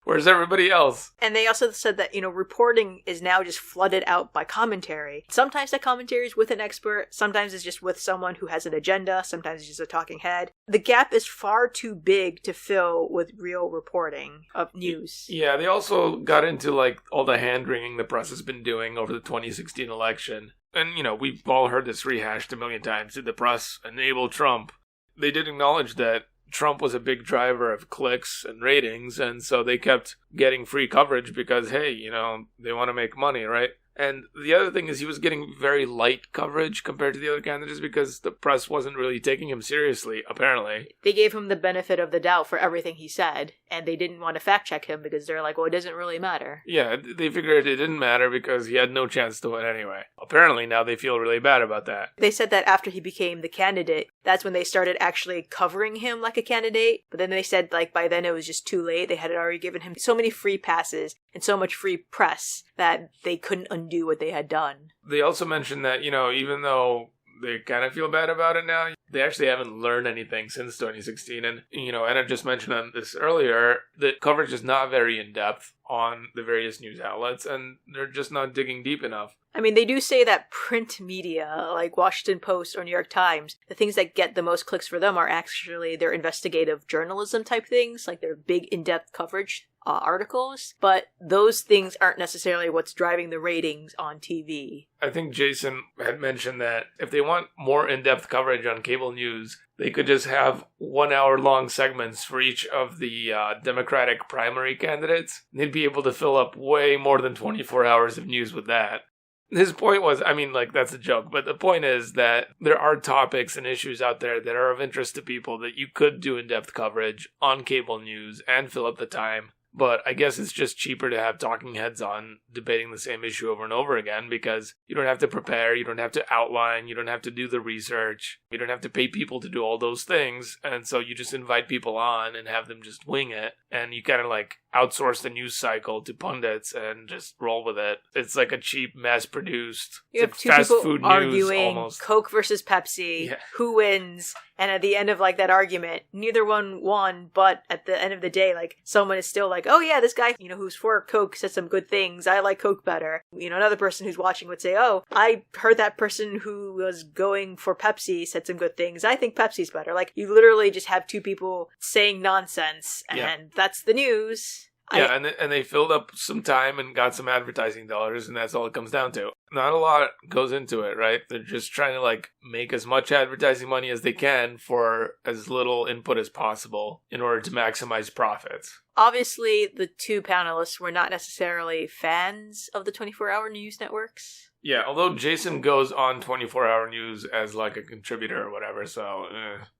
where's everybody else? And they also said that, reporting is now just flooded out by commentary. Sometimes that commentary is with an expert, sometimes it's just with someone who has an agenda, sometimes it's just a talking head. The gap is far too big to fill with real reporting of news. Yeah, they also got into, all the hand-wringing the press has been doing over the 2016 election. And, we've all heard this rehashed a million times. Did the press enable Trump? They did acknowledge that Trump was a big driver of clicks and ratings, and so they kept getting free coverage because, hey, they want to make money, right? And the other thing is he was getting very light coverage compared to the other candidates because the press wasn't really taking him seriously, apparently. They gave him the benefit of the doubt for everything he said, and they didn't want to fact check him because they're like, well, it doesn't really matter. Yeah, they figured it didn't matter because he had no chance to win anyway. Apparently now they feel really bad about that. They said that after he became the candidate, that's when they started actually covering him like a candidate. But then they said, like, by then it was just too late. They had already given him so many free passes and so much free press that they couldn't undo what they had done. They also mentioned that, even though they kind of feel bad about it now, they actually haven't learned anything since 2016. And, Anna just mentioned on this earlier, the coverage is not very in-depth on the various news outlets, and they're just not digging deep enough. I mean, they do say that print media, like Washington Post or New York Times, the things that get the most clicks for them are actually their investigative journalism type things, like their big in-depth coverage articles. But those things aren't necessarily what's driving the ratings on TV. I think Jason had mentioned that if they want more in-depth coverage on cable news, they could just have 1 hour long segments for each of the Democratic primary candidates. They'd be able to fill up way more than 24 hours of news with that. His point was, that's a joke, but the point is that there are topics and issues out there that are of interest to people that you could do in-depth coverage on cable news and fill up the time. But I guess it's just cheaper to have talking heads on debating the same issue over and over again because you don't have to prepare, you don't have to outline, you don't have to do the research, you don't have to pay people to do all those things. And so you just invite people on and have them just wing it. And you kind of outsource the news cycle to pundits and just roll with it. It's like a cheap, mass-produced, you have two fast people food arguing news almost. Coke versus Pepsi, who wins? And at the end of that argument, neither one won, but at the end of the day, someone is still like, oh yeah, this guy, who's for Coke said some good things. I like Coke better. Another person who's watching would say, oh, I heard that person who was going for Pepsi said some good things. I think Pepsi's better. You literally just have two people saying nonsense, and that's the news. Yeah, and they filled up some time and got some advertising dollars, and that's all it comes down to. Not a lot goes into it, right? They're just trying to, make as much advertising money as they can for as little input as possible in order to maximize profits. Obviously, the two panelists were not necessarily fans of the 24-hour news networks. Yeah, although Jason goes on 24-hour news as a contributor or whatever, so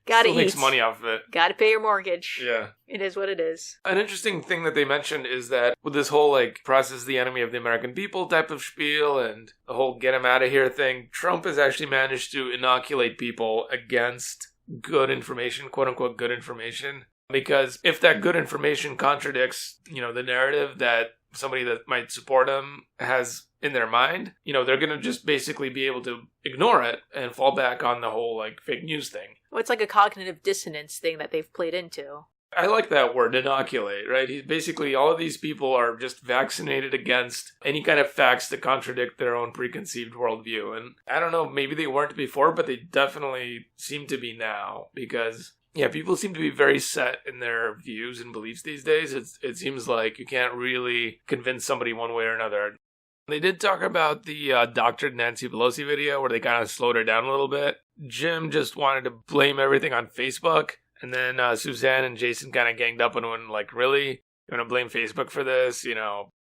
Gotta still eat. makes money off of it. Gotta pay your mortgage. Yeah. It is what it is. An interesting thing that they mentioned is that with this whole press is the enemy of the American people type of spiel and the whole get him out of here thing, Trump has actually managed to inoculate people against good information, quote unquote good information. Because if that good information contradicts, the narrative that somebody that might support him has in their mind, they're going to just basically be able to ignore it and fall back on the whole fake news thing. Well, it's like a cognitive dissonance thing that they've played into. I like that word, inoculate, right? Basically, all of these people are just vaccinated against any kind of facts that contradict their own preconceived worldview. And I don't know, maybe they weren't before, but they definitely seem to be now because... yeah, people seem to be very set in their views and beliefs these days. It seems like you can't really convince somebody one way or another. They did talk about the doctored Nancy Pelosi video where they kind of slowed her down a little bit. Jim just wanted to blame everything on Facebook. And then Suzanne and Jason kind of ganged up on him really? You want to blame Facebook for this?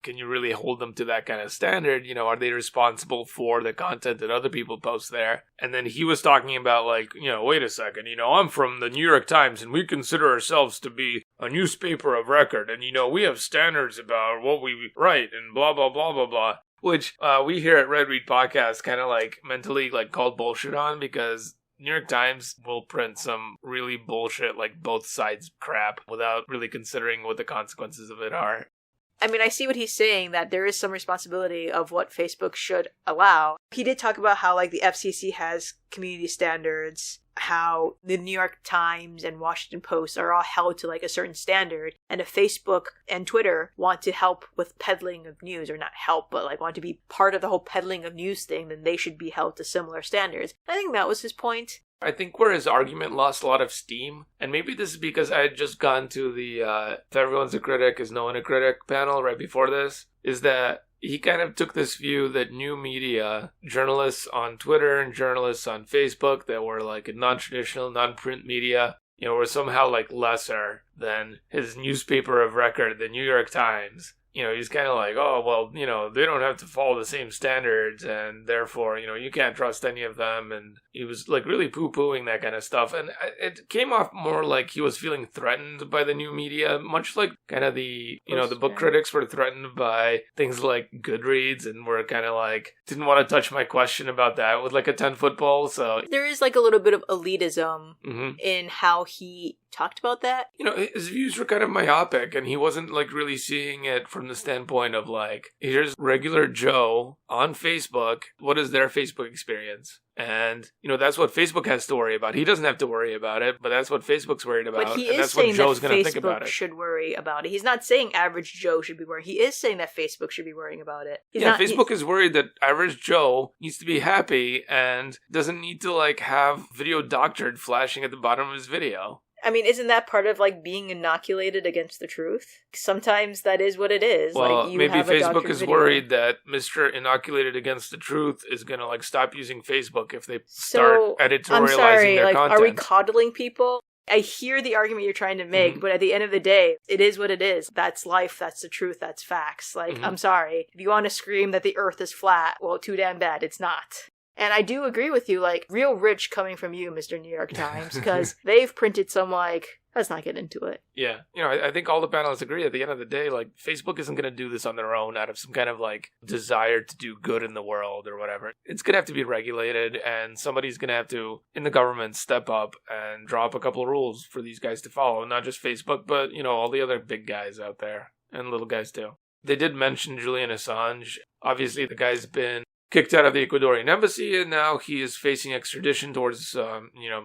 Can you really hold them to that kind of standard? Are they responsible for the content that other people post there? And then he was talking about wait a second, I'm from the New York Times and we consider ourselves to be a newspaper of record. And, we have standards about what we write and blah, blah, blah, blah, blah. Which we here at RetRead Podcast kind of mentally called bullshit on because New York Times will print some really bullshit, both sides crap without really considering what the consequences of it are. I mean, I see what he's saying, that there is some responsibility of what Facebook should allow. He did talk about how, the FCC has community standards, how the New York Times and Washington Post are all held to, a certain standard. And if Facebook and Twitter want to help with peddling of news, or not help, but, want to be part of the whole peddling of news thing, then they should be held to similar standards. I think that was his point. I think where his argument lost a lot of steam, and maybe this is because I had just gone to the If Everyone's a Critic, Is No One a Critic panel right before this, is that he kind of took this view that new media, journalists on Twitter and journalists on Facebook that were non-traditional, non-print media, were somehow lesser than his newspaper of record, the New York Times. he's kind of like, oh, well, they don't have to follow the same standards, and therefore, you can't trust any of them. And he was like really poo-pooing that kind of stuff. And it came off more like he was feeling threatened by the new media, much like kind of the book critics were threatened by things like Goodreads, and were kind of like, didn't want to touch my question about that with like a 10-foot pole. So there is like a little bit of elitism in how he talked about that. His views were kind of myopic, and he wasn't like really seeing it from the standpoint of like, here's regular Joe on Facebook. What is their Facebook experience? And, that's what Facebook has to worry about. He doesn't have to worry about it, but that's what Facebook's worried about. But he and is that's saying what Joe's that going to think about Facebook it. should worry about it. He's not saying average Joe should be worrying. He is saying that Facebook should be worrying about it. Facebook is worried that average Joe needs to be happy and doesn't need to like have video doctored flashing at the bottom of his video. I mean, isn't that part of, like, being inoculated against the truth? Sometimes that is what it is. Well, like, maybe Facebook is worried that Mr. Inoculated Against the Truth is going to, like, stop using Facebook if they start editorializing their content. Are we coddling people? I hear the argument you're trying to make, but at the end of the day, it is what it is. That's life, that's the truth, that's facts. Like, I'm sorry. If you want to scream that the earth is flat, well, too damn bad, it's not. And I do agree with you, like, real rich coming from you, Mr. New York Times, because they've printed some, like, let's not get into it. Yeah. I think all the panelists agree at the end of the day, like, Facebook isn't going to do this on their own out of some kind of, like, desire to do good in the world or whatever. It's going to have to be regulated, and somebody's going to have to, in the government, step up and draw up a couple of rules for these guys to follow. Not just Facebook, but, all the other big guys out there, and little guys too. They did mention Julian Assange. Obviously, the guy's been kicked out of the Ecuadorian embassy, and now he is facing extradition towards,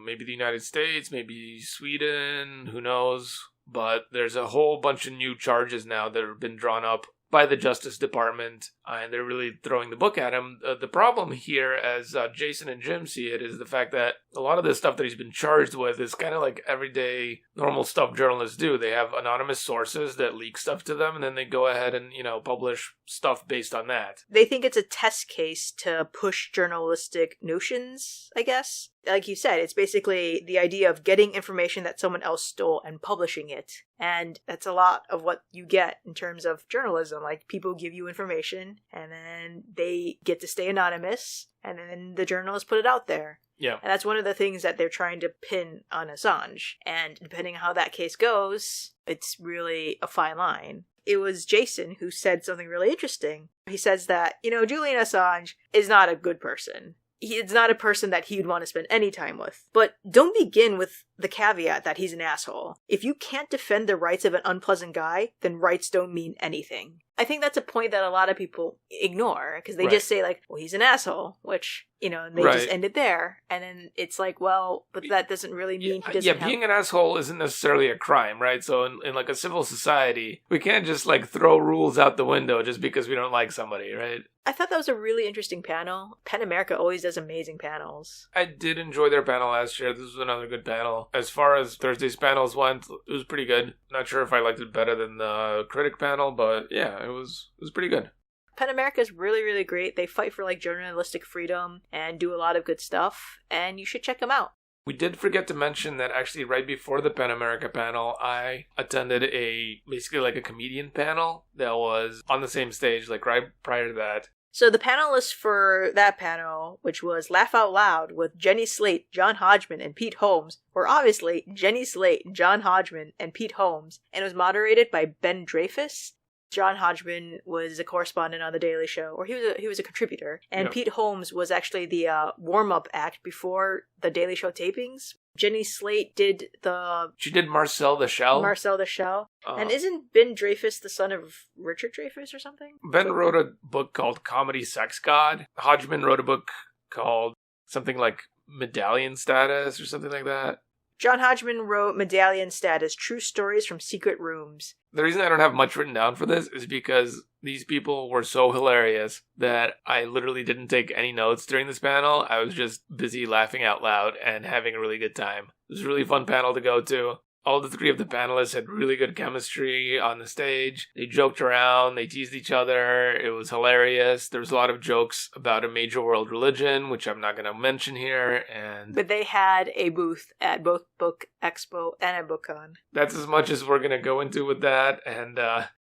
maybe the United States, maybe Sweden, who knows. But there's a whole bunch of new charges now that have been drawn up by the Justice Department, and they're really throwing the book at him. The problem here, as Jason and Jim see it, is the fact that a lot of the stuff that he's been charged with is kind of like everyday, normal stuff journalists do. They have anonymous sources that leak stuff to them, and then they go ahead and, publish stuff based on that. They think it's a test case to push journalistic notions, I guess. Like you said, it's basically the idea of getting information that someone else stole and publishing it. And that's a lot of what you get in terms of journalism. Like, people give you information, and then they get to stay anonymous, and then the journalists put it out there. Yeah. And that's one of the things that they're trying to pin on Assange. And depending on how that case goes, it's really a fine line. It was Jason who said something really interesting. He says that, Julian Assange is not a good person. He's not a person that he'd want to spend any time with. But don't begin with the caveat that he's an asshole. If you can't defend the rights of an unpleasant guy, then rights don't mean anything. I think that's a point that a lot of people ignore, because they just say, like, well, he's an asshole, which, they just end it there. And then it's like, well, but that doesn't really mean he doesn't being an asshole isn't necessarily a crime, right? So in like a civil society, we can't just like throw rules out the window just because we don't like somebody, right? I thought that was a really interesting panel. PEN America always does amazing panels. I did enjoy their panel last year. This was another good panel. As far as Thursday's panels went, it was pretty good. Not sure if I liked it better than the critic panel, but yeah, it was pretty good. PEN America is really, really great. They fight for like journalistic freedom and do a lot of good stuff, and you should check them out. We did forget to mention that actually right before the PEN America panel, I attended basically like a comedian panel that was on the same stage, like right prior to that. So the panelists for that panel, which was Laugh Out Loud with Jenny Slate, John Hodgman, and Pete Holmes, were obviously Jenny Slate, John Hodgman, and Pete Holmes, and it was moderated by Ben Dreyfuss. John Hodgman was a correspondent on The Daily Show, or he was a contributor, and Pete Holmes was actually the warm-up act before The Daily Show tapings. Jenny Slate did She did Marcel the Shell. And isn't Ben Dreyfuss the son of Richard Dreyfuss or something? Ben wrote a book called Comedy Sex God. Hodgman wrote a book called something like Medallion Status or something like that. John Hodgman wrote Medallion Status, True Stories from Secret Rooms. The reason I don't have much written down for this is because these people were so hilarious that I literally didn't take any notes during this panel. I was just busy laughing out loud and having a really good time. It was a really fun panel to go to. All the three of the panelists had really good chemistry on the stage. They joked around, they teased each other. It was hilarious. There was a lot of jokes about a major world religion, which I'm not going to mention here. But they had a booth at both BookExpo and at BookCon. That's as much as we're going to go into with that. And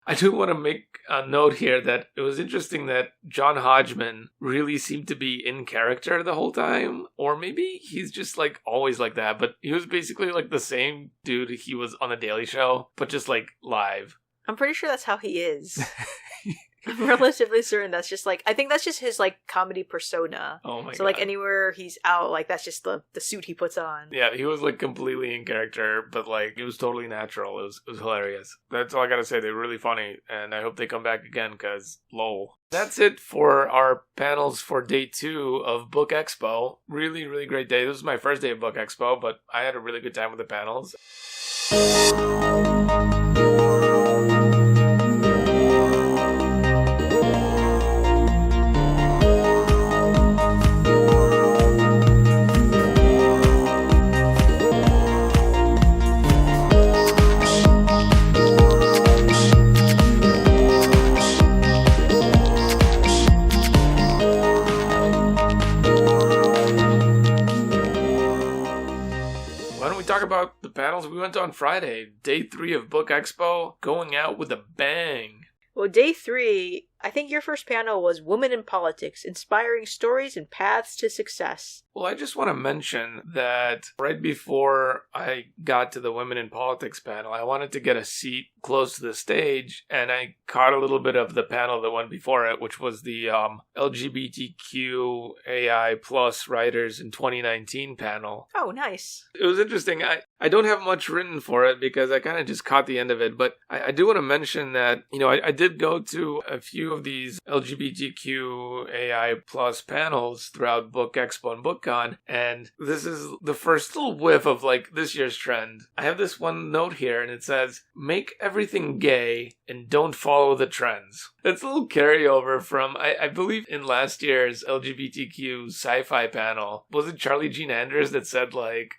I do want to make a note here that it was interesting that John Hodgman really seemed to be in character the whole time. Or maybe he's just like always like that. But he was basically like the same dude he was on The Daily Show, but just like live. I'm pretty sure that's how he is. I'm relatively certain that's just like, I think that's just his like comedy persona. Oh my God. So like anywhere he's out, like that's just the suit he puts on. Yeah, he was like completely in character, but like it was totally natural. It was hilarious. That's all I gotta say. They were really funny, and I hope they come back again because lol. That's it for our panels for day 2 of BookExpo. Really, really great day. This was my first day of BookExpo, but I had a really good time with the panels. Talk about the panels we went to on Friday. Day 3 of BookExpo, going out with a bang. Well, day 3, I think your first panel was Women in Politics, Inspiring Stories and Paths to Success. Well, I just want to mention that right before I got to the Women in Politics panel, I wanted to get a seat close to the stage, and I caught a little bit of the panel that went before it, which was the LGBTQ AI plus writers in 2019 panel. Oh, nice. It was interesting. I don't have much written for it because I kind of just caught the end of it, but I do want to mention that, you know, I did go to a few of these LGBTQ AI plus panels throughout BookExpo and BookCon, and this is the first little whiff of like this year's trend. I have this one note here, and it says, "Make everything gay and don't follow the trends." It's a little carryover from, I believe in last year's LGBTQ sci-fi panel, was it Charlie Jean Anders that said like,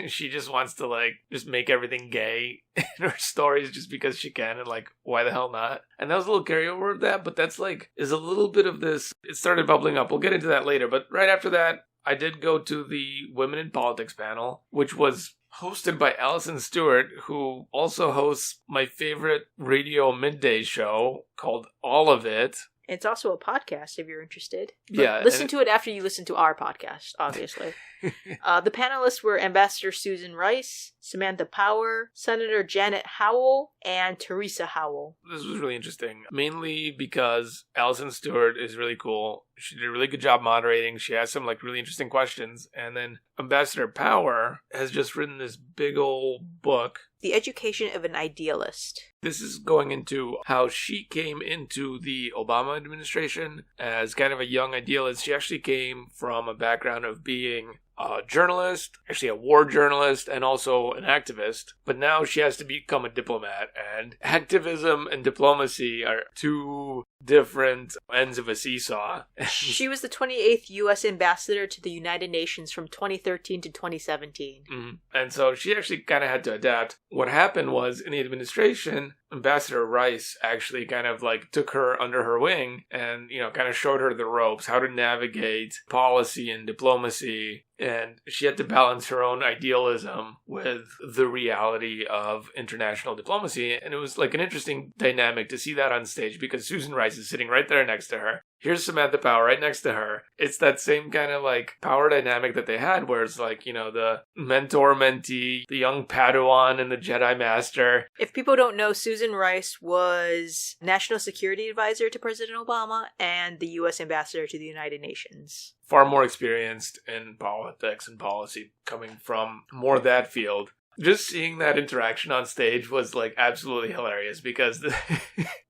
she just wants to like just make everything gay in her stories just because she can, and like why the hell not? And that was a little carryover of that, but that's like is a little bit of this. It started bubbling up. We'll get into that later, but right after that I did go to the Women in Politics panel, which was hosted by Alison Stewart, who also hosts my favorite radio midday show called All of It. It's also a podcast if you're interested. But yeah. Listen to it after you listen to our podcast, obviously. The panelists were Ambassador Susan Rice, Samantha Power, Senator Janet Howell, and Teresa Howell. This was really interesting, mainly because Alison Stewart is really cool. She did a really good job moderating. She asked some like really interesting questions. And then Ambassador Power has just written this big old book, The Education of an Idealist. This is going into how she came into the Obama administration as kind of a young idealist. She actually came from a background of being a journalist, actually a war journalist, and also an activist. But now she has to become a diplomat. And activism and diplomacy are two different ends of a seesaw. She was the 28th U.S. ambassador to the United Nations from 2013 to 2017. Mm-hmm. And so she actually kind of had to adapt. What happened was, in the administration, Ambassador Rice actually kind of like took her under her wing and, you know, kind of showed her the ropes, how to navigate policy and diplomacy. And she had to balance her own idealism with the reality of international diplomacy. And it was like an interesting dynamic to see that on stage because Susan Rice is sitting right there next to her. Here's Samantha Power right next to her. It's that same kind of like power dynamic that they had where it's like, you know, the mentor-mentee, the young Padawan and the Jedi Master. If people don't know, Susan Rice was National Security Advisor to President Obama and the U.S. Ambassador to the United Nations. Far more experienced in politics and policy, coming from more that field. Just seeing that interaction on stage was like absolutely hilarious because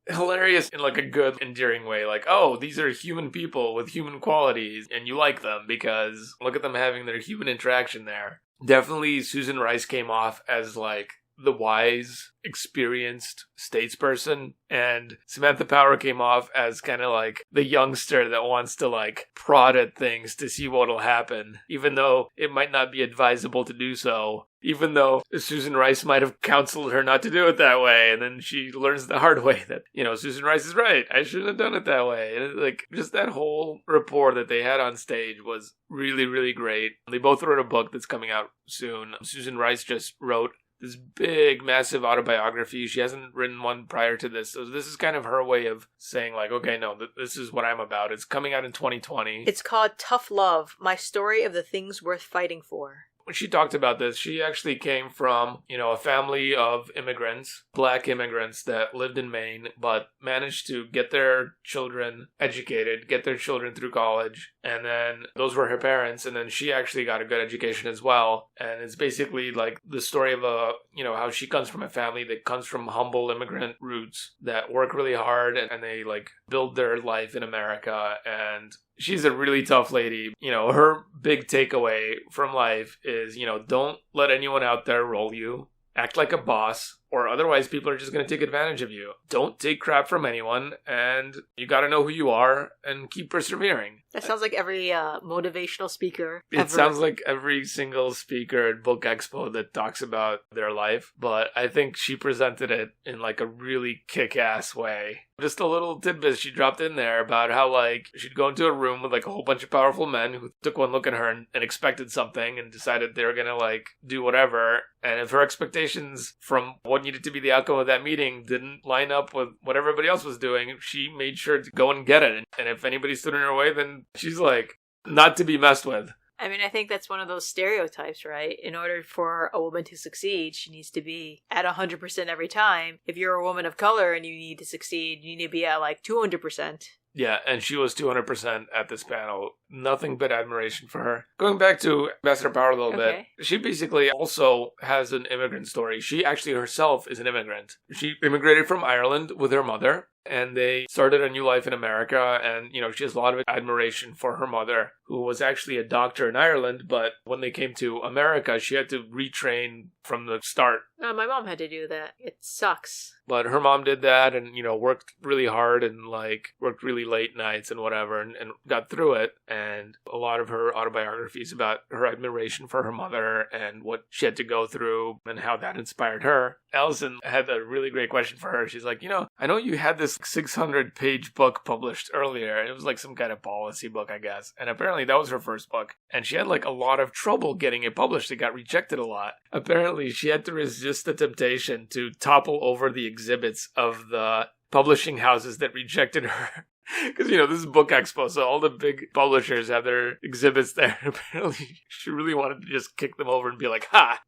hilarious in like a good, endearing way. Like, oh, these are human people with human qualities and you like them because look at them having their human interaction there. Definitely Susan Rice came off as like the wise, experienced statesperson, and Samantha Power came off as kind of like the youngster that wants to like prod at things to see what'll happen, even though it might not be advisable to do so. Even though Susan Rice might have counseled her not to do it that way, and then she learns the hard way that, you know, Susan Rice is right. I shouldn't have done it that way. And like just that whole rapport that they had on stage was really, really great. They both wrote a book that's coming out soon. Susan Rice just wrote this big, massive autobiography. She hasn't written one prior to this. So this is kind of her way of saying like, okay, no, this is what I'm about. It's coming out in 2020. It's called Tough Love, My Story of the Things Worth Fighting For. When she talked about this, she actually came from, a family of immigrants, black immigrants that lived in Maine, but managed to get their children educated, get their children through college. And then those were her parents. And then she actually got a good education as well. And it's basically like the story of how she comes from a family that comes from humble immigrant roots that work really hard and they like build their life in America. And she's a really tough lady. Her big takeaway from life is, don't let anyone out there roll you. Act like a boss, or otherwise people are just going to take advantage of you. Don't take crap from anyone, and you got to know who you are and keep persevering. That sounds like every motivational speaker It sounds like every single speaker at BookExpo that talks about their life, but I think she presented it in like a really kick-ass way. Just a little tidbit she dropped in there about how like she'd go into a room with like a whole bunch of powerful men who took one look at her and expected something and decided they were going to like do whatever. And if her expectations from what needed to be the outcome of that meeting didn't line up with what everybody else was doing, she made sure to go and get it. And if anybody stood in her way, then she's like not to be messed with. I mean, I think that's one of those stereotypes, right? In order for a woman to succeed, she needs to be at 100% every time. If you're a woman of color and you need to succeed, you need to be at like 200%. Yeah, and she was 200% at this panel. Nothing but admiration for her. Going back to Ambassador Power a little bit, she basically also has an immigrant story. She actually herself is an immigrant. She immigrated from Ireland with her mother, and they started a new life in America. And, she has a lot of admiration for her mother, who was actually a doctor in Ireland. But when they came to America, she had to retrain from the start. My mom had to do that. It sucks. But her mom did that and, worked really hard and, worked really late nights and whatever and got through it. And a lot of her autobiography is about her admiration for her mother and what she had to go through and how that inspired her. Allison had a really great question for her. She's like, I know you had this 600-page book published earlier. It was like some kind of policy book, I guess. And apparently that was her first book. And she had a lot of trouble getting it published. It got rejected a lot. Apparently she had to resist the temptation to topple over the exhibits of the publishing houses that rejected her. Because, this is BookExpo, so all the big publishers have their exhibits there. Apparently she really wanted to just kick them over and be like, ha!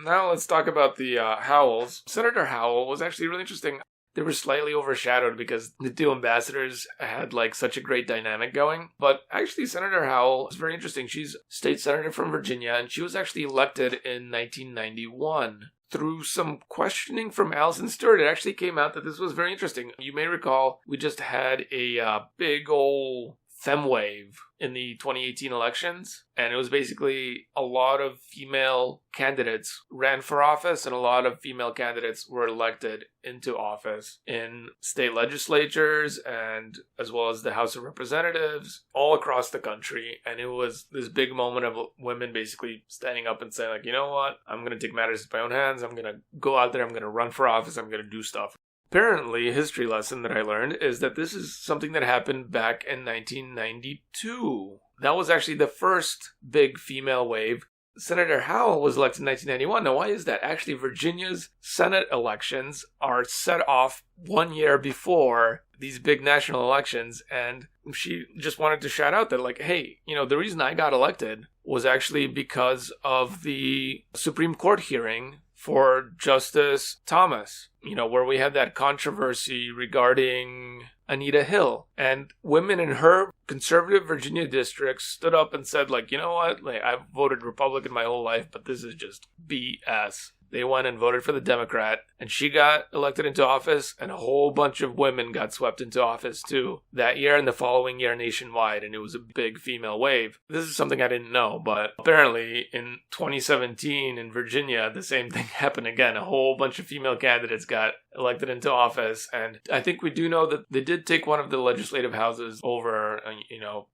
Now let's talk about the Howells. Senator Howell was actually really interesting. They were slightly overshadowed because the two ambassadors had such a great dynamic going. But actually Senator Howell is very interesting. She's state senator from Virginia, and she was actually elected in 1991. Through some questioning from Alison Stewart, it actually came out that this was very interesting. You may recall we just had a big ol' femme wave in the 2018 elections, and it was basically a lot of female candidates ran for office and a lot of female candidates were elected into office in state legislatures and as well as the House of Representatives all across the country. And it was this big moment of women basically standing up and saying you know what, I'm going to take matters into my own hands. I'm going to go out there, I'm going to run for office, I'm going to do stuff. Apparently, a history lesson that I learned is that this is something that happened back in 1992. That was actually the first big female wave. Senator Howell was elected in 1991. Now, why is that? Actually, Virginia's Senate elections are set off 1 year before these big national elections. And she just wanted to shout out that, hey, the reason I got elected was actually because of the Supreme Court hearing for Justice Thomas, where we had that controversy regarding Anita Hill. And women in her conservative Virginia district stood up and said, you know what, I've voted Republican my whole life, but this is just BS. They went and voted for the Democrat, and she got elected into office, and a whole bunch of women got swept into office too that year and the following year nationwide, and it was a big female wave. This is something I didn't know, but apparently in 2017 in Virginia, the same thing happened again. A whole bunch of female candidates got elected into office, and I think we do know that they did take one of the legislative houses over,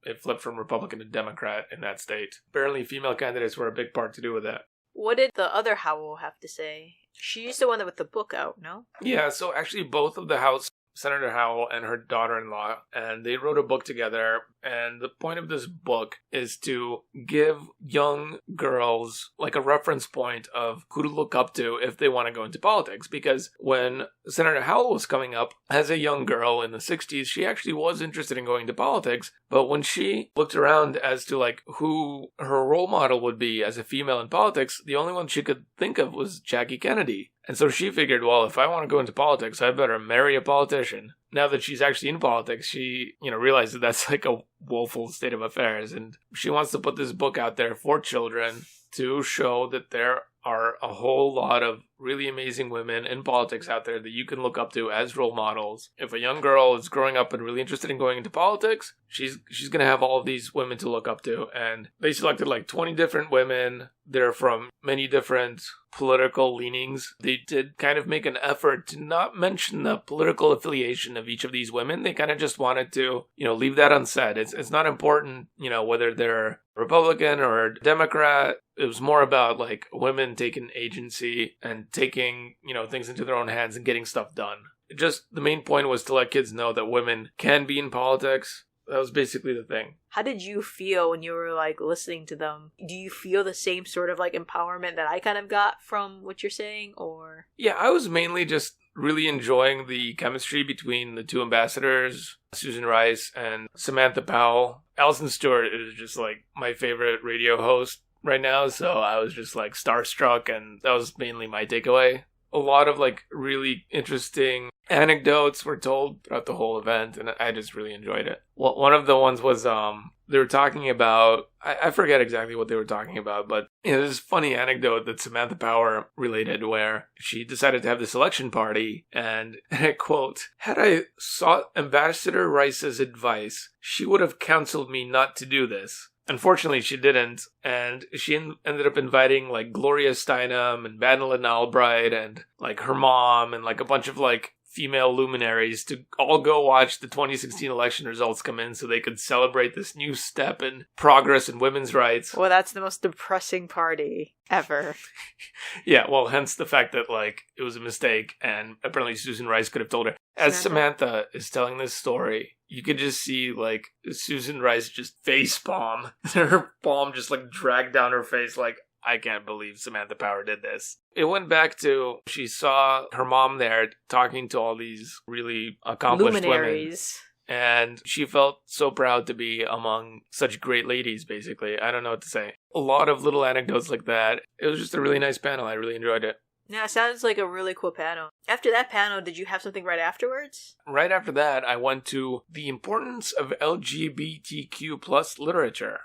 it flipped from Republican to Democrat in that state. Apparently female candidates were a big part to do with that. What did the other Howell have to say? She's the one with the book out, no? Yeah, so actually both of the House Senator Howell and her daughter-in-law, and they wrote a book together. And the point of this book is to give young girls like a reference point of who to look up to if they want to go into politics. Because when Senator Howell was coming up as a young girl in the 60s, she actually was interested in going to politics. But when she looked around as to like who her role model would be as a female in politics, the only one she could think of was Jackie Kennedy. And so she figured, well, if I want to go into politics, I better marry a politician. Now that she's actually in politics, she, realized that that's like a woeful state of affairs. And she wants to put this book out there for children to show that there are a whole lot of really amazing women in politics out there that you can look up to as role models. If a young girl is growing up and really interested in going into politics, she's going to have all of these women to look up to. And they selected like 20 different women. They're from many different political leanings. They did kind of make an effort to not mention the political affiliation of each of these women. They kind of just wanted to, leave that unsaid. It's not important, whether they're Republican or Democrat. It was more about like women taking agency and taking, things into their own hands and getting stuff done. Just the main point was to let kids know that women can be in politics. That was basically the thing. How did you feel when you were like listening to them? Do you feel the same sort of like empowerment that I kind of got from what you're saying, or? Yeah, I was mainly just really enjoying the chemistry between the two ambassadors, Susan Rice and Samantha Powell. Alison Stewart is just like my favorite radio host right now, so I was just like starstruck, and that was mainly my takeaway. A lot of like really interesting anecdotes were told throughout the whole event, and I just really enjoyed it. Well, one of the ones was they were talking about, I forget exactly what they were talking about, but there's this funny anecdote that Samantha Power related where she decided to have this election party, and I quote, "Had I sought Ambassador Rice's advice, she would have counseled me not to do this." Unfortunately, she didn't, and she ended up inviting, like, Gloria Steinem and Madeleine Albright and, like, her mom and, like, a bunch of, like, female luminaries to all go watch the 2016 election results come in so they could celebrate this new step in progress in women's rights. Well, that's the most depressing party ever. Yeah, well, hence the fact that, like, it was a mistake, and apparently Susan Rice could have told her. As Samantha is telling this story, you could just see, like, Susan Rice just face palm. Her palm just, like, dragged down her face, like, I can't believe Samantha Power did this. It went back to, she saw her mom there talking to all these really accomplished luminaries. Women. And she felt so proud to be among such great ladies, basically. I don't know what to say. A lot of little anecdotes like that. It was just a really nice panel. I really enjoyed it. Yeah, it sounds like a really cool panel. After that panel, did you have something right afterwards? Right after that, I went to the importance of LGBTQ plus literature.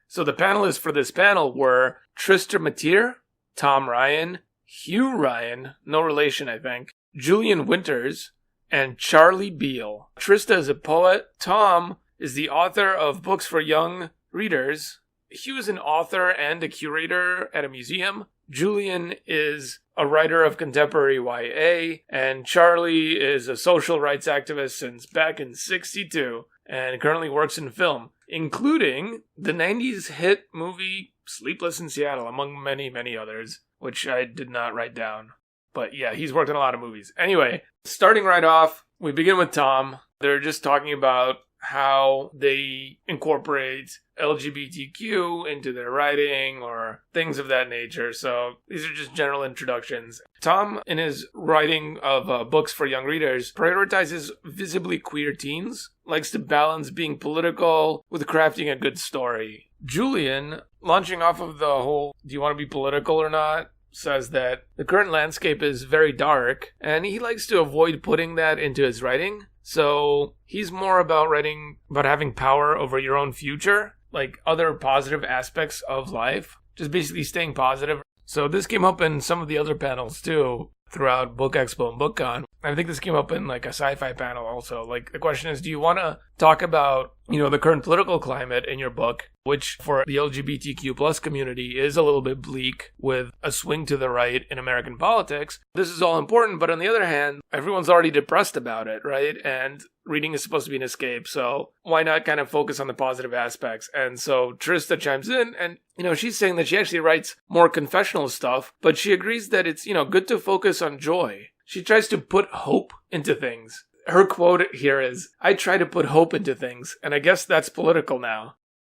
So the panelists for this panel were Trista Mateer, Tom Ryan, Hugh Ryan, no relation I think, Julian Winters, and Charlie Beale. Trista is a poet. Tom is the author of books for young readers. Hugh is an author and a curator at a museum. Julian is a writer of contemporary YA, and Charlie is a social rights activist since back in '62 and currently works in film, including the 90s hit movie Sleepless in Seattle, among many, many others, which I did not write down. But yeah, he's worked in a lot of movies. Anyway, starting right off, we begin with Tom. They're just talking about how they incorporate LGBTQ into their writing or things of that nature. So these are just general introductions. Tom, in his writing of books for young readers, prioritizes visibly queer teens, likes to balance being political with crafting a good story. Julian, launching off of the whole, do you want to be political or not, says that the current landscape is very dark, and he likes to avoid putting that into his writing. So he's more about writing about having power over your own future, like other positive aspects of life, just basically staying positive. So this came up in some of the other panels too throughout BookExpo and BookCon. I think this came up in like a sci-fi panel also. Like the question is, do you want to talk about, the current political climate in your book, which for the LGBTQ plus community is a little bit bleak with a swing to the right in American politics. This is all important, but on the other hand, everyone's already depressed about it, right? And reading is supposed to be an escape, so why not kind of focus on the positive aspects? And so Trista chimes in, and, she's saying that she actually writes more confessional stuff, but she agrees that it's, good to focus on joy. She tries to put hope into things. her quote here is, "I try to put hope into things, and I guess that's political now."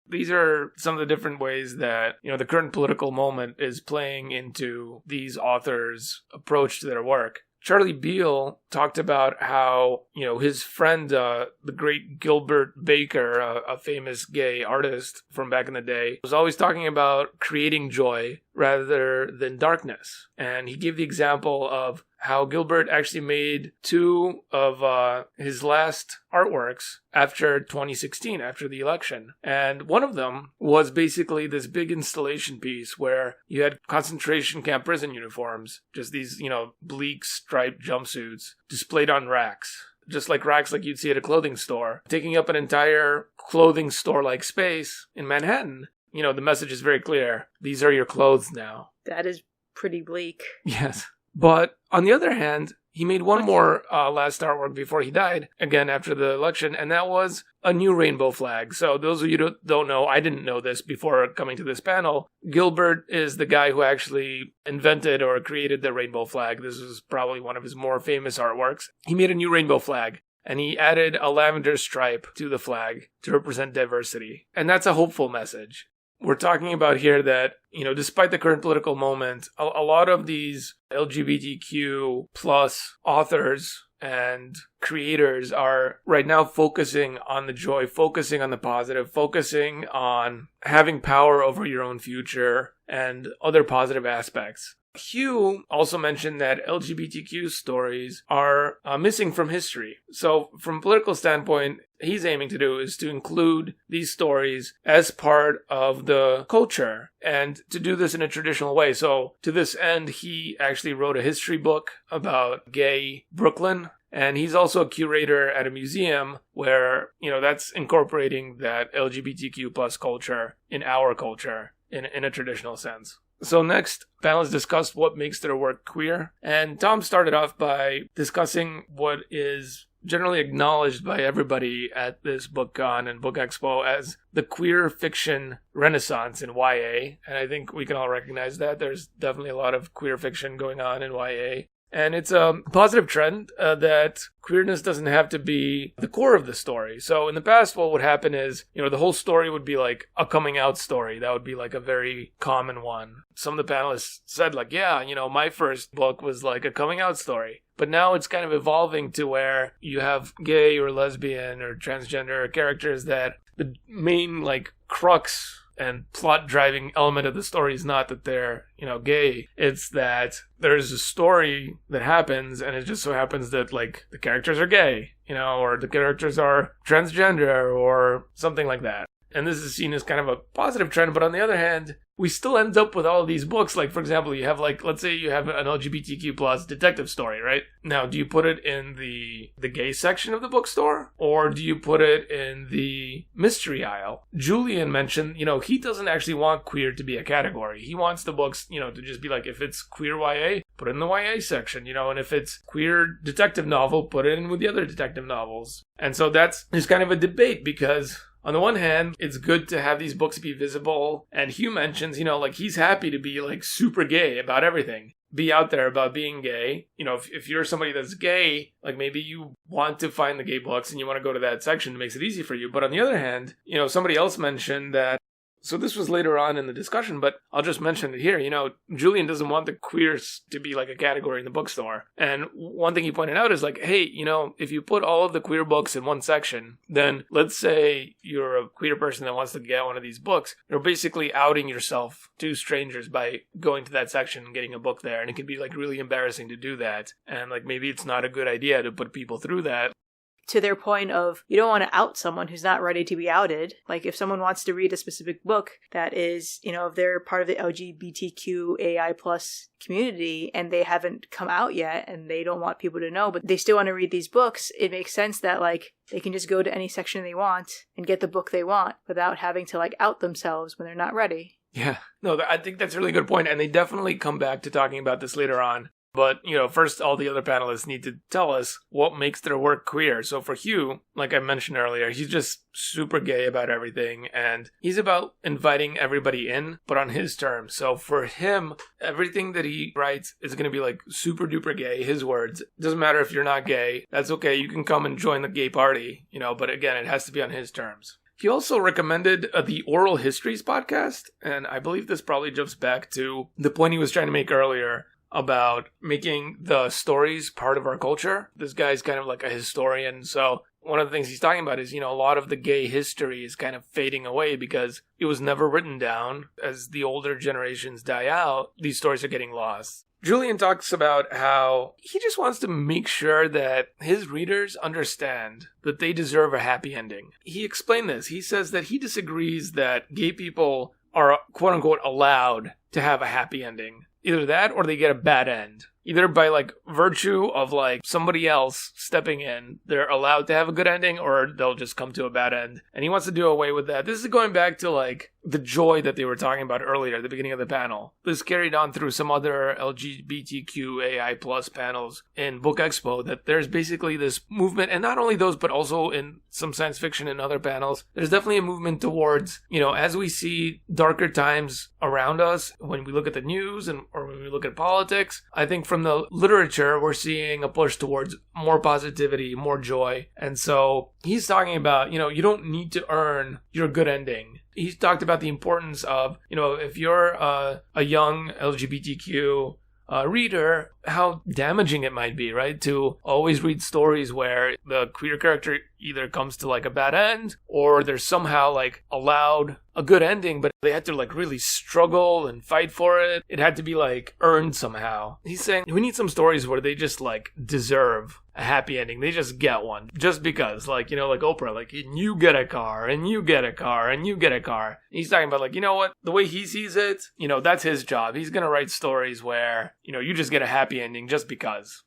These are some of the different ways that, the current political moment is playing into these authors' approach to their work. Charlie Beale talked about how, his friend, the great Gilbert Baker, a famous gay artist from back in the day, was always talking about creating joy rather than darkness. And he gave the example of how Gilbert actually made two of his last artworks after 2016, after the election. And one of them was basically this big installation piece where you had concentration camp prison uniforms, just these, bleak striped jumpsuits displayed on racks. Just like racks like you'd see at a clothing store, taking up an entire clothing store-like space in Manhattan. The message is very clear. These are your clothes now. That is pretty bleak. Yes. But on the other hand, he made one more last artwork before he died, again after the election, and that was a new rainbow flag. So those of you who don't know, I didn't know this before coming to this panel. Gilbert is the guy who actually invented or created the rainbow flag. This was probably one of his more famous artworks. He made a new rainbow flag, and he added a lavender stripe to the flag to represent diversity. And that's a hopeful message. We're talking about here that, despite the current political moment, a lot of these LGBTQ plus authors and creators are right now focusing on the joy, focusing on the positive, focusing on having power over your own future and other positive aspects. Hugh also mentioned that LGBTQ stories are missing from history. So from a political standpoint, he's aiming to do is to include these stories as part of the culture and to do this in a traditional way. So to this end, he actually wrote a history book about gay Brooklyn. And he's also a curator at a museum where, that's incorporating that LGBTQ plus culture in our culture in a traditional sense. So next, panelists discussed what makes their work queer. And Tom started off by discussing what is generally acknowledged by everybody at this BookCon and BookExpo as the queer fiction renaissance in YA. And I think we can all recognize that. There's definitely a lot of queer fiction going on in YA. And it's a positive trend that queerness doesn't have to be the core of the story. So in the past, what would happen is, the whole story would be like a coming out story. That would be like a very common one. Some of the panelists said like, yeah, my first book was like a coming out story. But now it's kind of evolving to where you have gay or lesbian or transgender characters that the main like crux and plot driving element of the story is not that they're, gay. It's that there's a story that happens and it just so happens that like the characters are gay, or the characters are transgender or something like that. And this is seen as kind of a positive trend, but on the other hand, we still end up with all of these books. Like, for example, you have let's say you have an LGBTQ plus detective story, right? Now, do you put it in the gay section of the bookstore? Or do you put it in the mystery aisle? Julian mentioned, he doesn't actually want queer to be a category. He wants the books, to just be like, if it's queer YA, put it in the YA section, and if it's queer detective novel, put it in with the other detective novels. And so there's kind of a debate because on the one hand, it's good to have these books be visible. And Hugh mentions, he's happy to be super gay about everything. Be out there about being gay. If you're somebody that's gay, maybe you want to find the gay books and you want to go to that section. It makes it easy for you. But on the other hand, somebody else mentioned that. So this was later on in the discussion, but I'll just mention it here. Julian doesn't want the queers to be like a category in the bookstore. And one thing he pointed out is hey, if you put all of the queer books in one section, then let's say you're a queer person that wants to get one of these books, you're basically outing yourself to strangers by going to that section and getting a book there. And it can be really embarrassing to do that. And maybe it's not a good idea to put people through that. To their point of, you don't want to out someone who's not ready to be outed. If someone wants to read a specific book that is, if they're part of the LGBTQAI plus community and they haven't come out yet and they don't want people to know, but they still want to read these books, it makes sense that they can just go to any section they want and get the book they want without having to out themselves when they're not ready. Yeah, no, I think that's a really good point. And they definitely come back to talking about this later on. But, first all the other panelists need to tell us what makes their work queer. So for Hugh, like I mentioned earlier, he's just super gay about everything, and he's about inviting everybody in, but on his terms. So for him, everything that he writes is going to be like super duper gay, his words. Doesn't matter if you're not gay, that's okay, you can come and join the gay party, but again, it has to be on his terms. He also recommended the Oral Histories podcast, and I believe this probably jumps back to the point he was trying to make earlier about making the stories part of our culture. This guy's kind of like a historian, so one of the things he's talking about is, a lot of the gay history is kind of fading away because it was never written down. As the older generations die out, these stories are getting lost. Julian talks about how he just wants to make sure that his readers understand that they deserve a happy ending. He explained this. He says that he disagrees that gay people are, quote-unquote, allowed to have a happy ending. Either that or they get a bad end. Either by, virtue of, somebody else stepping in, they're allowed to have a good ending, or they'll just come to a bad end. And he wants to do away with that. This is going back to, the joy that they were talking about earlier at the beginning of the panel. This carried on through some other LGBTQAI plus panels in BookExpo, that there's basically this movement, and not only those, but also in some science fiction and other panels, there's definitely a movement towards, as we see darker times around us, when we look at the news or when we look at politics, I think from the literature, we're seeing a push towards more positivity, more joy. And so he's talking about, you don't need to earn your good ending. He's talked about the importance of, if you're a young LGBTQ reader, how damaging it might be, right? To always read stories where the queer character either comes to a bad end, or they're somehow allowed a good ending, but they had to really struggle and fight for it. It had to be earned somehow. He's saying we need some stories where they just deserve a happy ending. They just get one just because, Oprah, and you get a car, and you get a car, and you get a car. He's talking about what, the way he sees it, that's his job. He's gonna write stories where you just get a happy ending just because.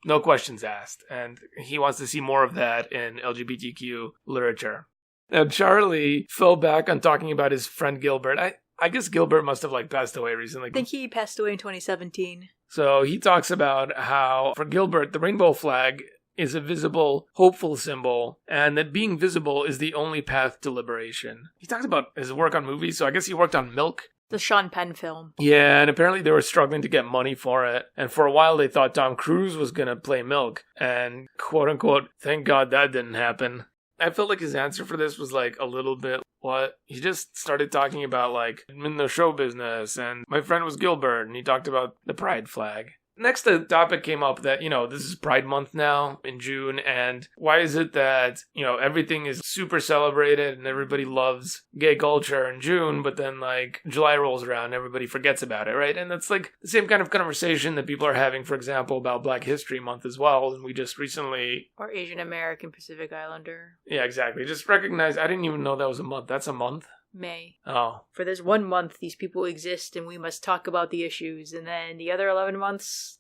No questions asked. And he wants to see more of that in LGBTQ literature. Now, Charlie fell back on talking about his friend Gilbert. I guess Gilbert must have passed away recently. I think he passed away in 2017. So he talks about how, for Gilbert, the rainbow flag is a visible, hopeful symbol, and that being visible is the only path to liberation. He talks about his work on movies, so I guess he worked on Milk. The Sean Penn film. Yeah, and apparently they were struggling to get money for it. And for a while they thought Tom Cruise was going to play Milk. And quote-unquote, thank God that didn't happen. I felt like his answer for this was a little bit, what? He just started talking about I'm in the show business, and my friend was Gilbert, and he talked about the pride flag. Next, the topic came up that, this is Pride Month now in June, and why is it that, everything is super celebrated and everybody loves gay culture in June, but then, July rolls around and everybody forgets about it, right? And that's, the same kind of conversation that people are having, for example, about Black History Month as well, and we just recently... Or Asian American Pacific Islander. Yeah, exactly. Just recognize, I didn't even know that was a month. That's a month? May. Oh. For this 1 month, these people exist and we must talk about the issues, and then the other 11 months...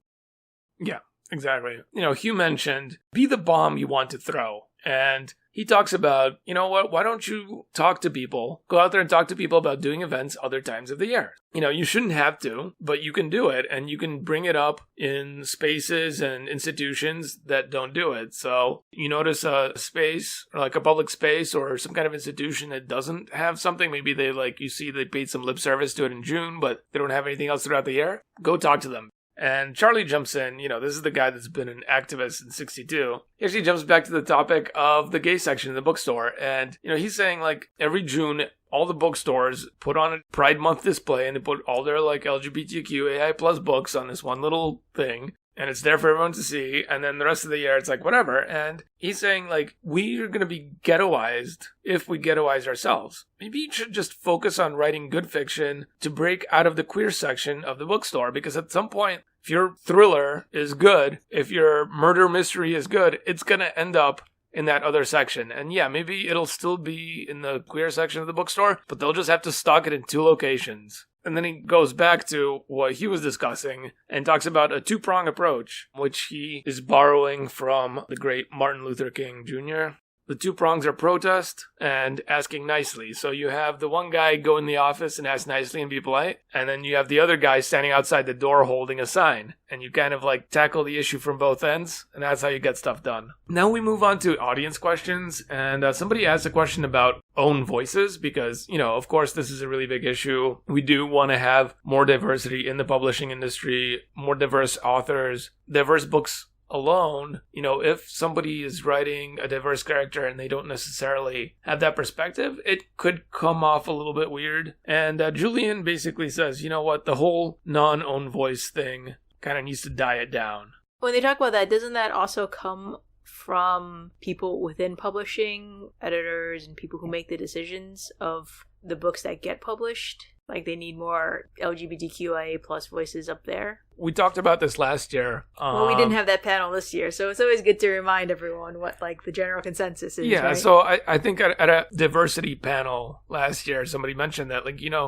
Yeah, exactly. Hugh mentioned, be the bomb you want to throw. And he talks about, why don't you talk to people? Go out there and talk to people about doing events other times of the year. You shouldn't have to, but you can do it, and you can bring it up in spaces and institutions that don't do it. So you notice a space, or a public space, or some kind of institution that doesn't have something. Maybe they, you see they paid some lip service to it in June, but they don't have anything else throughout the year. Go talk to them. And Charlie jumps in, this is the guy that's been an activist since 1962. He actually jumps back to the topic of the gay section in the bookstore. And, he's saying, every June, all the bookstores put on a Pride Month display, and they put all their, LGBTQAI plus books on this one little thing. And it's there for everyone to see. And then the rest of the year, it's whatever. And he's saying, we are going to be ghettoized if we ghettoize ourselves. Maybe you should just focus on writing good fiction to break out of the queer section of the bookstore. Because at some point, if your thriller is good, if your murder mystery is good, it's going to end up in that other section. And yeah, maybe it'll still be in the queer section of the bookstore, but they'll just have to stock it in 2 locations. And then he goes back to what he was discussing and talks about a 2-prong approach, which he is borrowing from the great Martin Luther King Jr. the two prongs are protest and asking nicely. So you have the one guy go in the office and ask nicely and be polite, and then you have the other guy standing outside the door holding a sign. And you kind of like tackle the issue from both ends, and that's how you get stuff done. Now we move on to audience questions, and somebody asked a question about own voices because, of course, this is a really big issue. We do want to have more diversity in the publishing industry, more diverse authors, diverse books alone. If somebody is writing a diverse character and they don't necessarily have that perspective, it could come off a little bit weird. And Julian basically says, the whole non-own voice thing kind of needs to diet down. When they talk about that, doesn't that also come from people within publishing, editors, and people who make the decisions of the books that get published? Like they need more LGBTQIA plus voices up there? We talked about this last year. Well, we didn't have that panel this year, so it's always good to remind everyone what like the general consensus is. Yeah, right? So I think at a diversity panel last year, somebody mentioned that,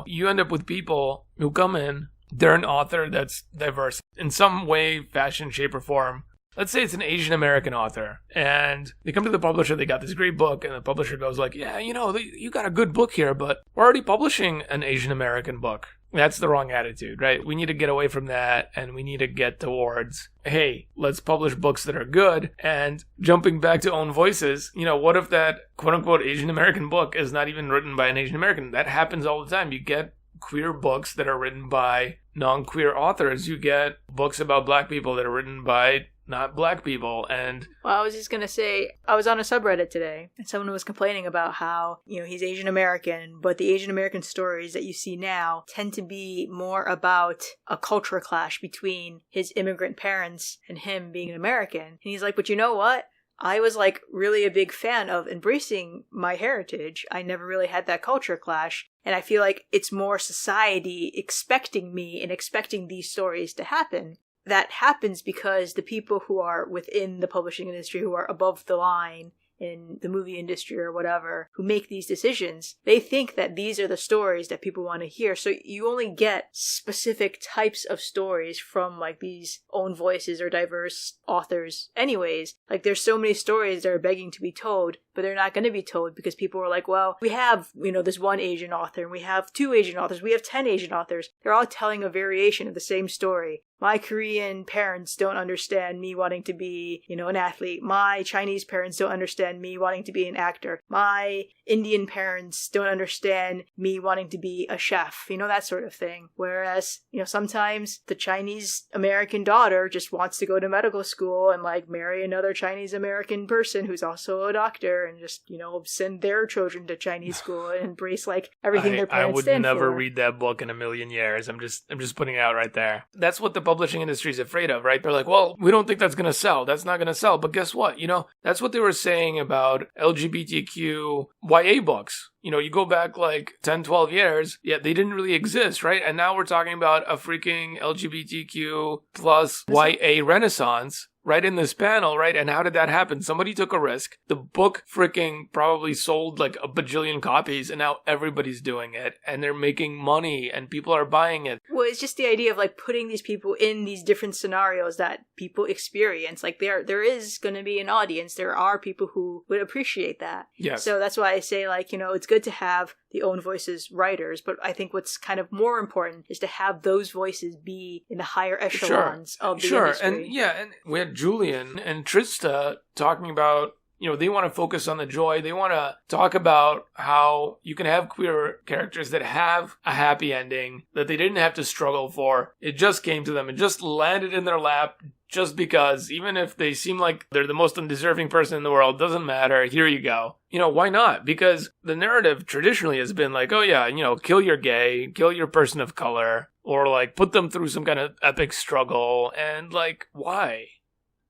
you end up with people who come in, they're an author that's diverse in some way, fashion, shape, or form. Let's say it's an Asian American author, and they come to the publisher, they got this great book, and the publisher goes like, yeah, you got a good book here, but we're already publishing an Asian American book. That's the wrong attitude, right? We need to get away from that, and we need to get towards, hey, let's publish books that are good. And jumping back to own voices, what if that quote-unquote Asian American book is not even written by an Asian American? That happens all the time. You get queer books that are written by non-queer authors. You get books about black people that are written by not black people. And well, I was just gonna say, I was on a subreddit today and someone was complaining about how he's Asian American, but the Asian American stories that you see now tend to be more about a culture clash between his immigrant parents and him being an American. And he's like, but you know what, I was like really a big fan of embracing my heritage. I never really had that culture clash. And I feel like it's more society expecting me and expecting these stories to happen. That happens because the people who are within the publishing industry, who are above the line in the movie industry or whatever, who make these decisions, they think that these are the stories that people want to hear. So you only get specific types of stories from like these own voices or diverse authors anyways. Like there's so many stories that are begging to be told, but they're not going to be told because people are like, well, we have, this one Asian author and we have 2 Asian authors, we have 10 Asian authors. They're all telling a variation of the same story. My Korean parents don't understand me wanting to be, an athlete. My Chinese parents don't understand me wanting to be an actor. My Indian parents don't understand me wanting to be a chef, that sort of thing. Whereas, sometimes the Chinese American daughter just wants to go to medical school and like marry another Chinese American person who's also a doctor and just, send their children to Chinese school and embrace like everything their parents stand for. I would never read that book in a million years. I'm just putting it out right there. That's what the publishing industry is afraid of, right? They're like, well, we don't think that's going to sell. That's not going to sell. But guess what? That's what they were saying about LGBTQ YA books. You go back like 10, 12 years, yeah, they didn't really exist, right? And now we're talking about a freaking LGBTQ plus YA renaissance right in this panel, right? And how did that happen? Somebody took a risk. The book freaking probably sold like a bajillion copies, and now everybody's doing it, and they're making money, and people are buying it. Well, it's just the idea of like putting these people in these different scenarios that people experience. Like there is going to be an audience. There are people who would appreciate that. Yes. So that's why I say like, it's good to have the own voices writers, but I think what's kind of more important is to have those voices be in the higher echelons of the industry. And we had Julian and Trista talking about, they want to focus on the joy. They want to talk about how you can have queer characters that have a happy ending that they didn't have to struggle for. It just came to them. It just landed in their lap just because, even if they seem like they're the most undeserving person in the world, doesn't matter. Here you go. Why not? Because the narrative traditionally has been like, oh yeah, kill your gay, kill your person of color, or like put them through some kind of epic struggle. And like, why?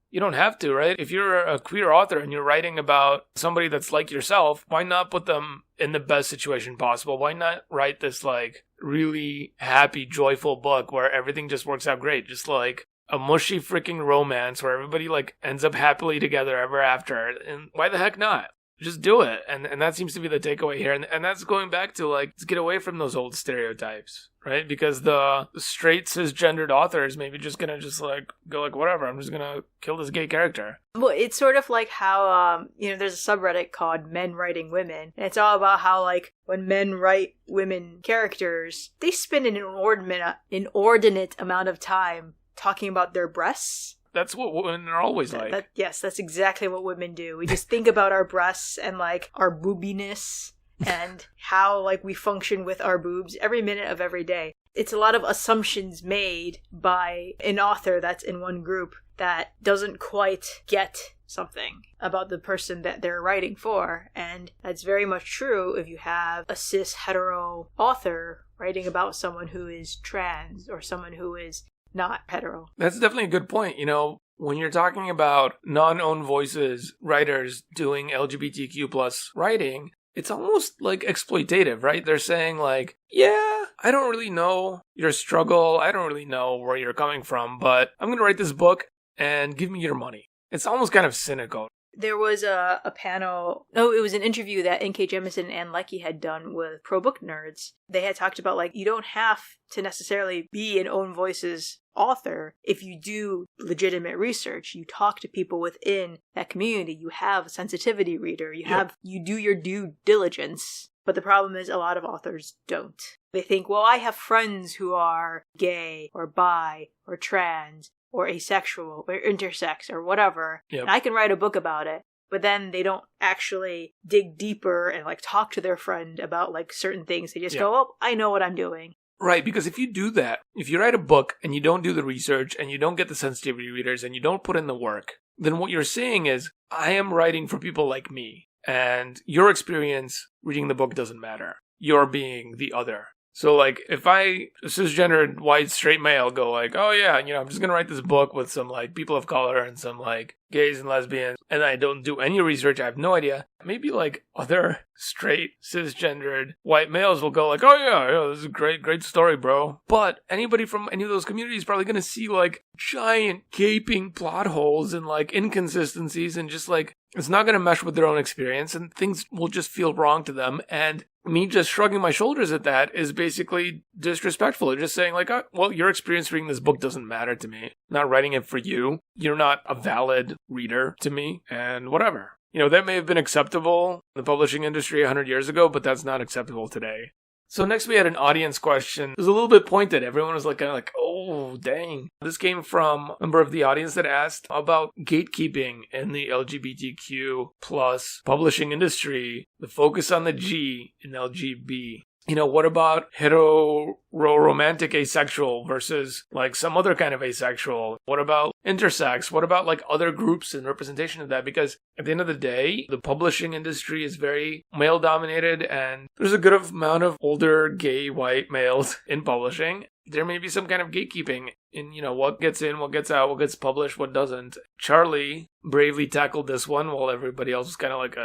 You don't have to, right? If you're a queer author and you're writing about somebody that's like yourself, why not put them in the best situation possible? Why not write this like really happy, joyful book where everything just works out great? Just like a mushy freaking romance where everybody like ends up happily together ever after. And why the heck not? Just do it. And that seems to be the takeaway here. And that's going back to, like, let's get away from those old stereotypes, right? Because the straight cisgendered authors maybe just gonna just, like, go like, whatever, I'm just gonna kill this gay character. Well, it's sort of like how, there's a subreddit called Men Writing Women. And it's all about how, like, when men write women characters, they spend an inordinate amount of time talking about their breasts. That's what women are always like. Yes, that's exactly what women do. We just think about our breasts and, like, our boobiness and how, like, we function with our boobs every minute of every day. It's a lot of assumptions made by an author that's in one group that doesn't quite get something about the person that they're writing for. And that's very much true if you have a cis hetero author writing about someone who is trans or someone who is not hetero. That's definitely a good point. You know, when you're talking about non-owned voices, writers doing LGBTQ plus writing, it's almost like exploitative, right? They're saying, like, yeah, I don't really know your struggle. I don't really know where you're coming from, but I'm going to write this book and give me your money. It's almost kind of cynical. There was a panel, it was an interview that N.K. Jemisin and Ann Leckie had done with Pro Book Nerds. They had talked about, like, you don't have to necessarily be an Own Voices author if you do legitimate research. You talk to people within that community. You have a sensitivity reader. You do your due diligence. But the problem is a lot of authors don't. They think, well, I have friends who are gay or bi or trans or asexual or intersex or whatever, and I can write a book about it. But then they don't actually dig deeper and, like, talk to their friend about, like, certain things. They just go, oh, I know what I'm doing. Right, because if you do that, if you write a book and you don't do the research and you don't get the sensitivity readers and you don't put in the work, then what you're saying is, I am writing for people like me, and your experience reading the book doesn't matter. You're being the other. So, like, if I, a cisgendered, white, straight male, go like, oh yeah, I'm just gonna write this book with some, like, people of color and some, like, gays and lesbians, and I don't do any research, I have no idea, maybe, like, other straight, cisgendered, white males will go like, oh yeah, this is a great story, bro. But anybody from any of those communities is probably gonna see, like, giant, gaping plot holes and, like, inconsistencies and just, like, it's not gonna mesh with their own experience, and things will just feel wrong to them, and me just shrugging my shoulders at that is basically disrespectful. It's just saying, like, oh, well, your experience reading this book doesn't matter to me. I'm not writing it for you. You're not a valid reader to me, and whatever. That may have been acceptable in the publishing industry 100 years ago, but that's not acceptable today. So next we had an audience question. It was a little bit pointed. Everyone was like, kind of like, oh, dang. This came from a member of the audience that asked about gatekeeping in the LGBTQ plus publishing industry, the focus on the G in LGB. What about hetero-romantic asexual versus, like, some other kind of asexual? What about intersex? What about, like, other groups and representation of that? Because at the end of the day, the publishing industry is very male-dominated, and there's a good amount of older, gay, white males in publishing. There may be some kind of gatekeeping in, what gets in, what gets out, what gets published, what doesn't. Charlie bravely tackled this one while everybody else was kind of like,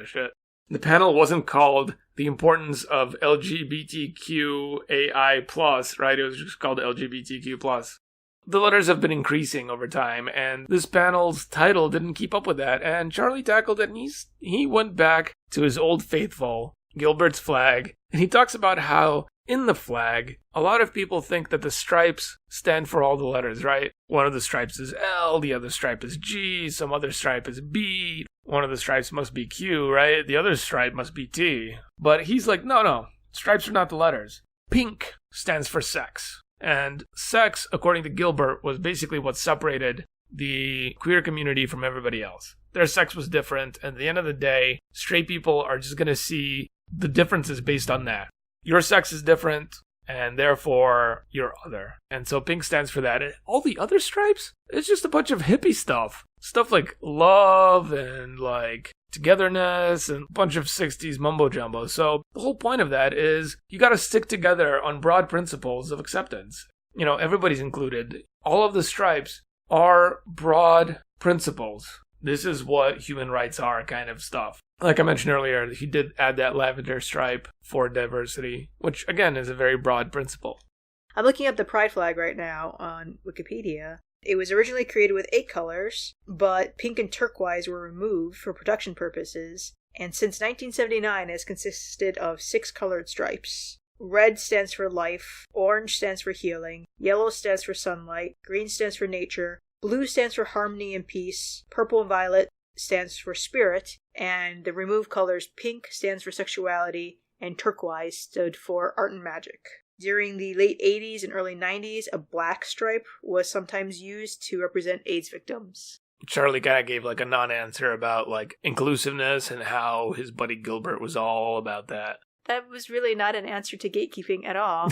shit. The panel wasn't called The Importance of LGBTQAI+, right? It was just called LGBTQ+. The letters have been increasing over time, and this panel's title didn't keep up with that, and Charlie tackled it, and he went back to his old faithful, Gilbert's flag, and he talks about how in the flag, a lot of people think that the stripes stand for all the letters, right? One of the stripes is L, the other stripe is G, some other stripe is B, one of the stripes must be Q, right? The other stripe must be T. But he's like, no, stripes are not the letters. Pink stands for sex. And sex, according to Gilbert, was basically what separated the queer community from everybody else. Their sex was different, and at the end of the day, straight people are just going to see the differences based on that. Your sex is different, and therefore you're other. And so pink stands for that. And all the other stripes, it's just a bunch of hippie stuff. Stuff like love and, like, togetherness and a bunch of 60s mumbo jumbo. So the whole point of that is you got to stick together on broad principles of acceptance. Everybody's included. All of the stripes are broad principles. This is what human rights are, kind of stuff. Like I mentioned earlier, he did add that lavender stripe for diversity, which, again, is a very broad principle. I'm looking up the pride flag right now on Wikipedia, It was originally created with 8 colors, but pink and turquoise were removed for production purposes, and since 1979 has consisted of 6 colored stripes. Red stands for life, orange stands for healing, yellow stands for sunlight, green stands for nature, blue stands for harmony and peace, purple and violet stands for spirit, and the removed colors pink stands for sexuality, and turquoise stood for art and magic. During the late 80s and early 90s, a black stripe was sometimes used to represent AIDS victims. Charlie kind of gave like a non-answer about like inclusiveness and how his buddy Gilbert was all about that. That was really not an answer to gatekeeping at all.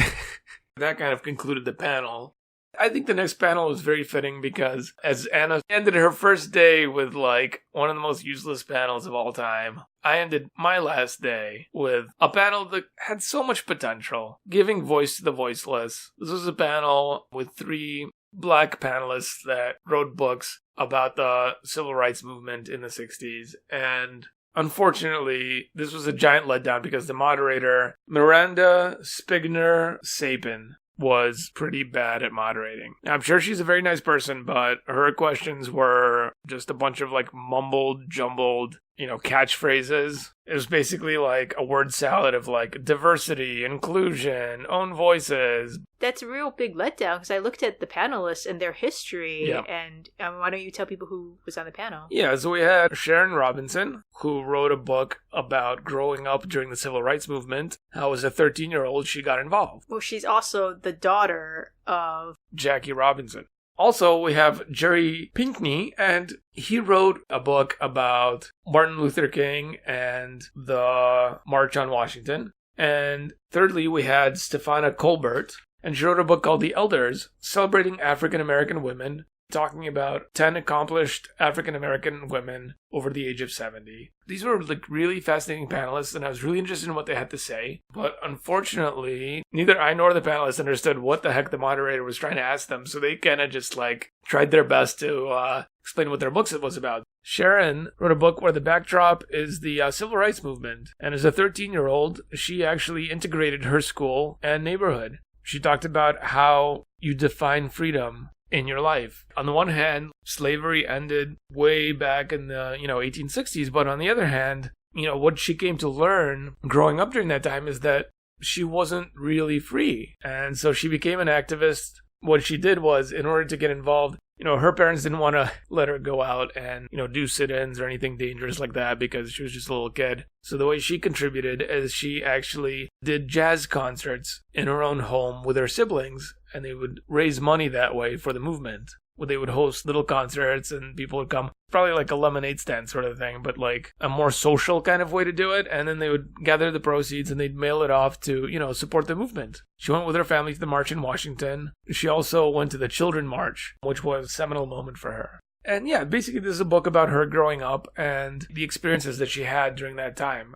That kind of concluded the panel. I think the next panel was very fitting because as Anna ended her first day with like one of the most useless panels of all time, I ended my last day with a panel that had so much potential, giving voice to the voiceless. This was a panel with 3 Black panelists that wrote books about the civil rights movement in the 60s, and unfortunately, this was a giant letdown because the moderator, Miranda Spigner-Sapin, was pretty bad at moderating. Now, I'm sure she's a very nice person, but her questions were just a bunch of like mumbled, jumbled, catchphrases. It was basically like a word salad of like diversity, inclusion, own voices. That's a real big letdown because I looked at the panelists and their history, and why don't you tell people who was on the panel? Yeah, so we had Sharon Robinson, who wrote a book about growing up during the civil rights movement. How as a 13-year-old she got involved. Well, she's also the daughter of Jackie Robinson. Also, we have Jerry Pinkney, and he wrote a book about Martin Luther King and the March on Washington. And thirdly, we had Stefana Colbert, and she wrote a book called The Elders, celebrating African-American women, talking about 10 accomplished African-American women over the age of 70. These were like really fascinating panelists, and I was really interested in what they had to say. But unfortunately, neither I nor the panelists understood what the heck the moderator was trying to ask them, so they kind of just like tried their best to explain what their books was about. Sharon wrote a book where the backdrop is the civil rights movement, and as a 13-year-old, she actually integrated her school and neighborhood. She talked about how you define freedom in your life. On the one hand, slavery ended way back in the 1860s, but on the other hand, what she came to learn growing up during that time is that she wasn't really free. And so she became an activist. What she did was, in order to get involved, her parents didn't want to let her go out and, do sit-ins or anything dangerous like that because she was just a little kid. So the way she contributed is she actually did jazz concerts in her own home with her siblings, and they would raise money that way for the movement. They would host little concerts and people would come, probably like a lemonade stand sort of thing, but like a more social kind of way to do it. And then they would gather the proceeds and they'd mail it off to, support the movement. She went with her family to the march in Washington. She also went to the Children March, which was a seminal moment for her. And yeah, basically this is a book about her growing up and the experiences that she had during that time.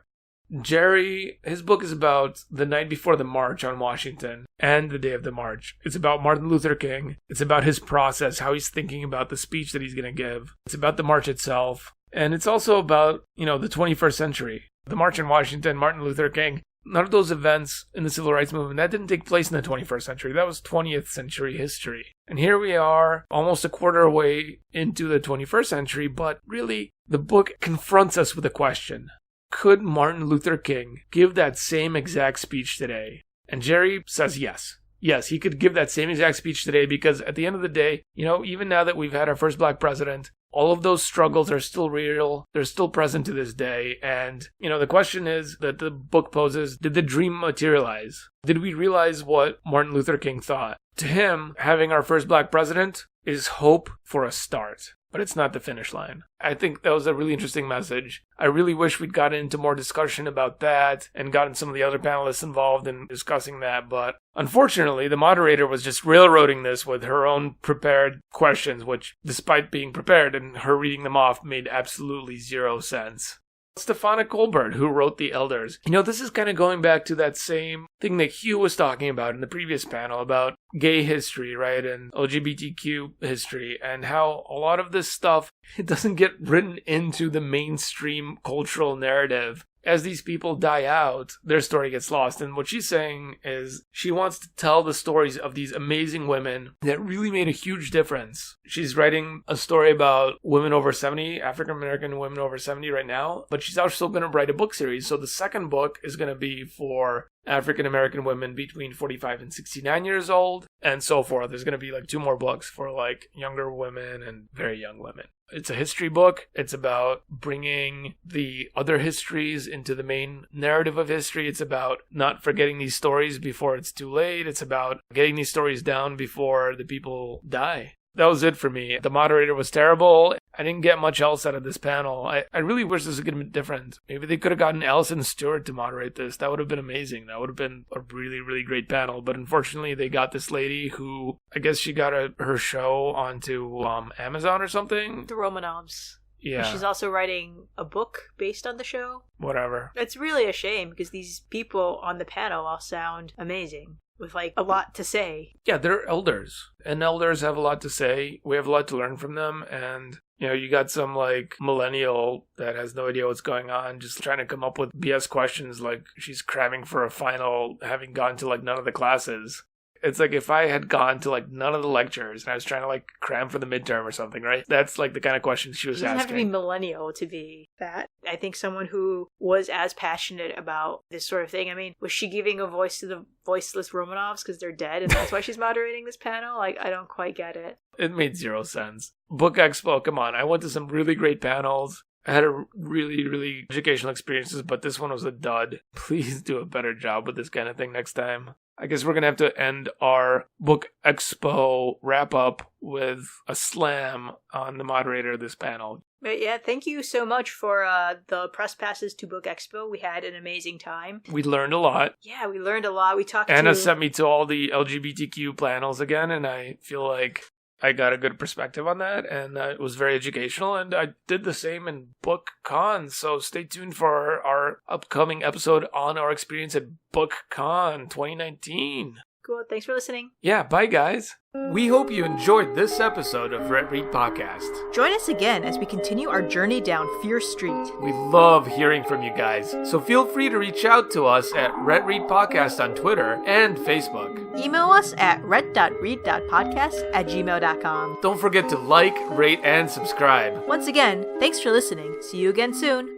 Jerry, his book is about the night before the march on Washington and the day of the march. It's about Martin Luther King. It's about his process, how he's thinking about the speech that he's going to give. It's about the march itself. And it's also about, the 21st century. The march in Washington, Martin Luther King, none of those events in the civil rights movement, that didn't take place in the 21st century. That was 20th century history. And here we are, almost a quarter way into the 21st century, but really, the book confronts us with a question. Could Martin Luther King give that same exact speech today? And Jerry says yes. Yes, he could give that same exact speech today because at the end of the day, even now that we've had our first black president, all of those struggles are still real. They're still present to this day. And, the question is that the book poses, did the dream materialize? Did we realize what Martin Luther King thought? To him, having our first black president is hope for a start. But it's not the finish line. I think that was a really interesting message. I really wish we'd gotten into more discussion about that and gotten some of the other panelists involved in discussing that. But unfortunately, the moderator was just railroading this with her own prepared questions, which, despite being prepared and her reading them off, made absolutely zero sense. Stefana Colbert, who wrote The Elders. This is kind of going back to that same thing that Hugh was talking about in the previous panel about gay history, right, and LGBTQ history, and how a lot of this stuff, it doesn't get written into the mainstream cultural narrative. as these people die out, their story gets lost. And what she's saying is she wants to tell the stories of these amazing women that really made a huge difference. She's writing a story about women over 70, African-American women over 70 right now, but she's also going to write a book series. So the second book is going to be for African-American women between 45 and 69 years old, and so forth. There's going to be like 2 more books for like younger women and very young women. It's a history book. It's about bringing the other histories into the main narrative of history. It's about not forgetting these stories before it's too late. It's about getting these stories down before the people die. That was it for me. The moderator was terrible. I didn't get much else out of this panel. I really wish this was going to be different. Maybe they could have gotten Alison Stewart to moderate this. That would have been amazing. That would have been a really, really great panel. But unfortunately, they got this lady who, I guess she got her show onto Amazon or something. The Romanovs. Yeah. And she's also writing a book based on the show. Whatever. It's really a shame because these people on the panel all sound amazing, with like a lot to say. Yeah, they're elders, and elders have a lot to say. We have a lot to learn from them, and you know, you got some like millennial that has no idea what's going on, just trying to come up with BS questions like she's cramming for a final, having gone to like none of the classes. It's like if I had gone to like none of the lectures and I was trying to like cram for the midterm or something, right? That's like the kind of questions she was asking. It doesn't have to be millennial to be that. I think someone who was as passionate about this sort of thing. I mean, was she giving a voice to the voiceless Romanovs because they're dead and that's why she's moderating this panel? Like, I don't quite get it. It made zero sense. BookExpo, come on. I went to some really great panels. I had a really, really educational experiences, but this one was a dud. Please do a better job with this kind of thing next time. I guess we're going to have to end our Book Expo wrap-up with a slam on the moderator of this panel. But yeah, thank you so much for the press passes to Book Expo. We had an amazing time. We learned a lot. Yeah, we learned a lot. We talked Anna sent me to all the LGBTQ panels again, and I feel like I got a good perspective on that, and it was very educational, and I did the same in BookCon, so stay tuned for our upcoming episode on our experience at BookCon 2019. Cool, thanks for listening. Yeah, bye guys. We hope you enjoyed this episode of RetRead Podcast. Join us again as we continue our journey down Fear Street. We love hearing from you guys, so feel free to reach out to us at RetRead Podcast on Twitter and Facebook. Email us at ret.read.podcast@gmail.com. Don't forget to like, rate, and subscribe. Once again, thanks for listening. See you again soon.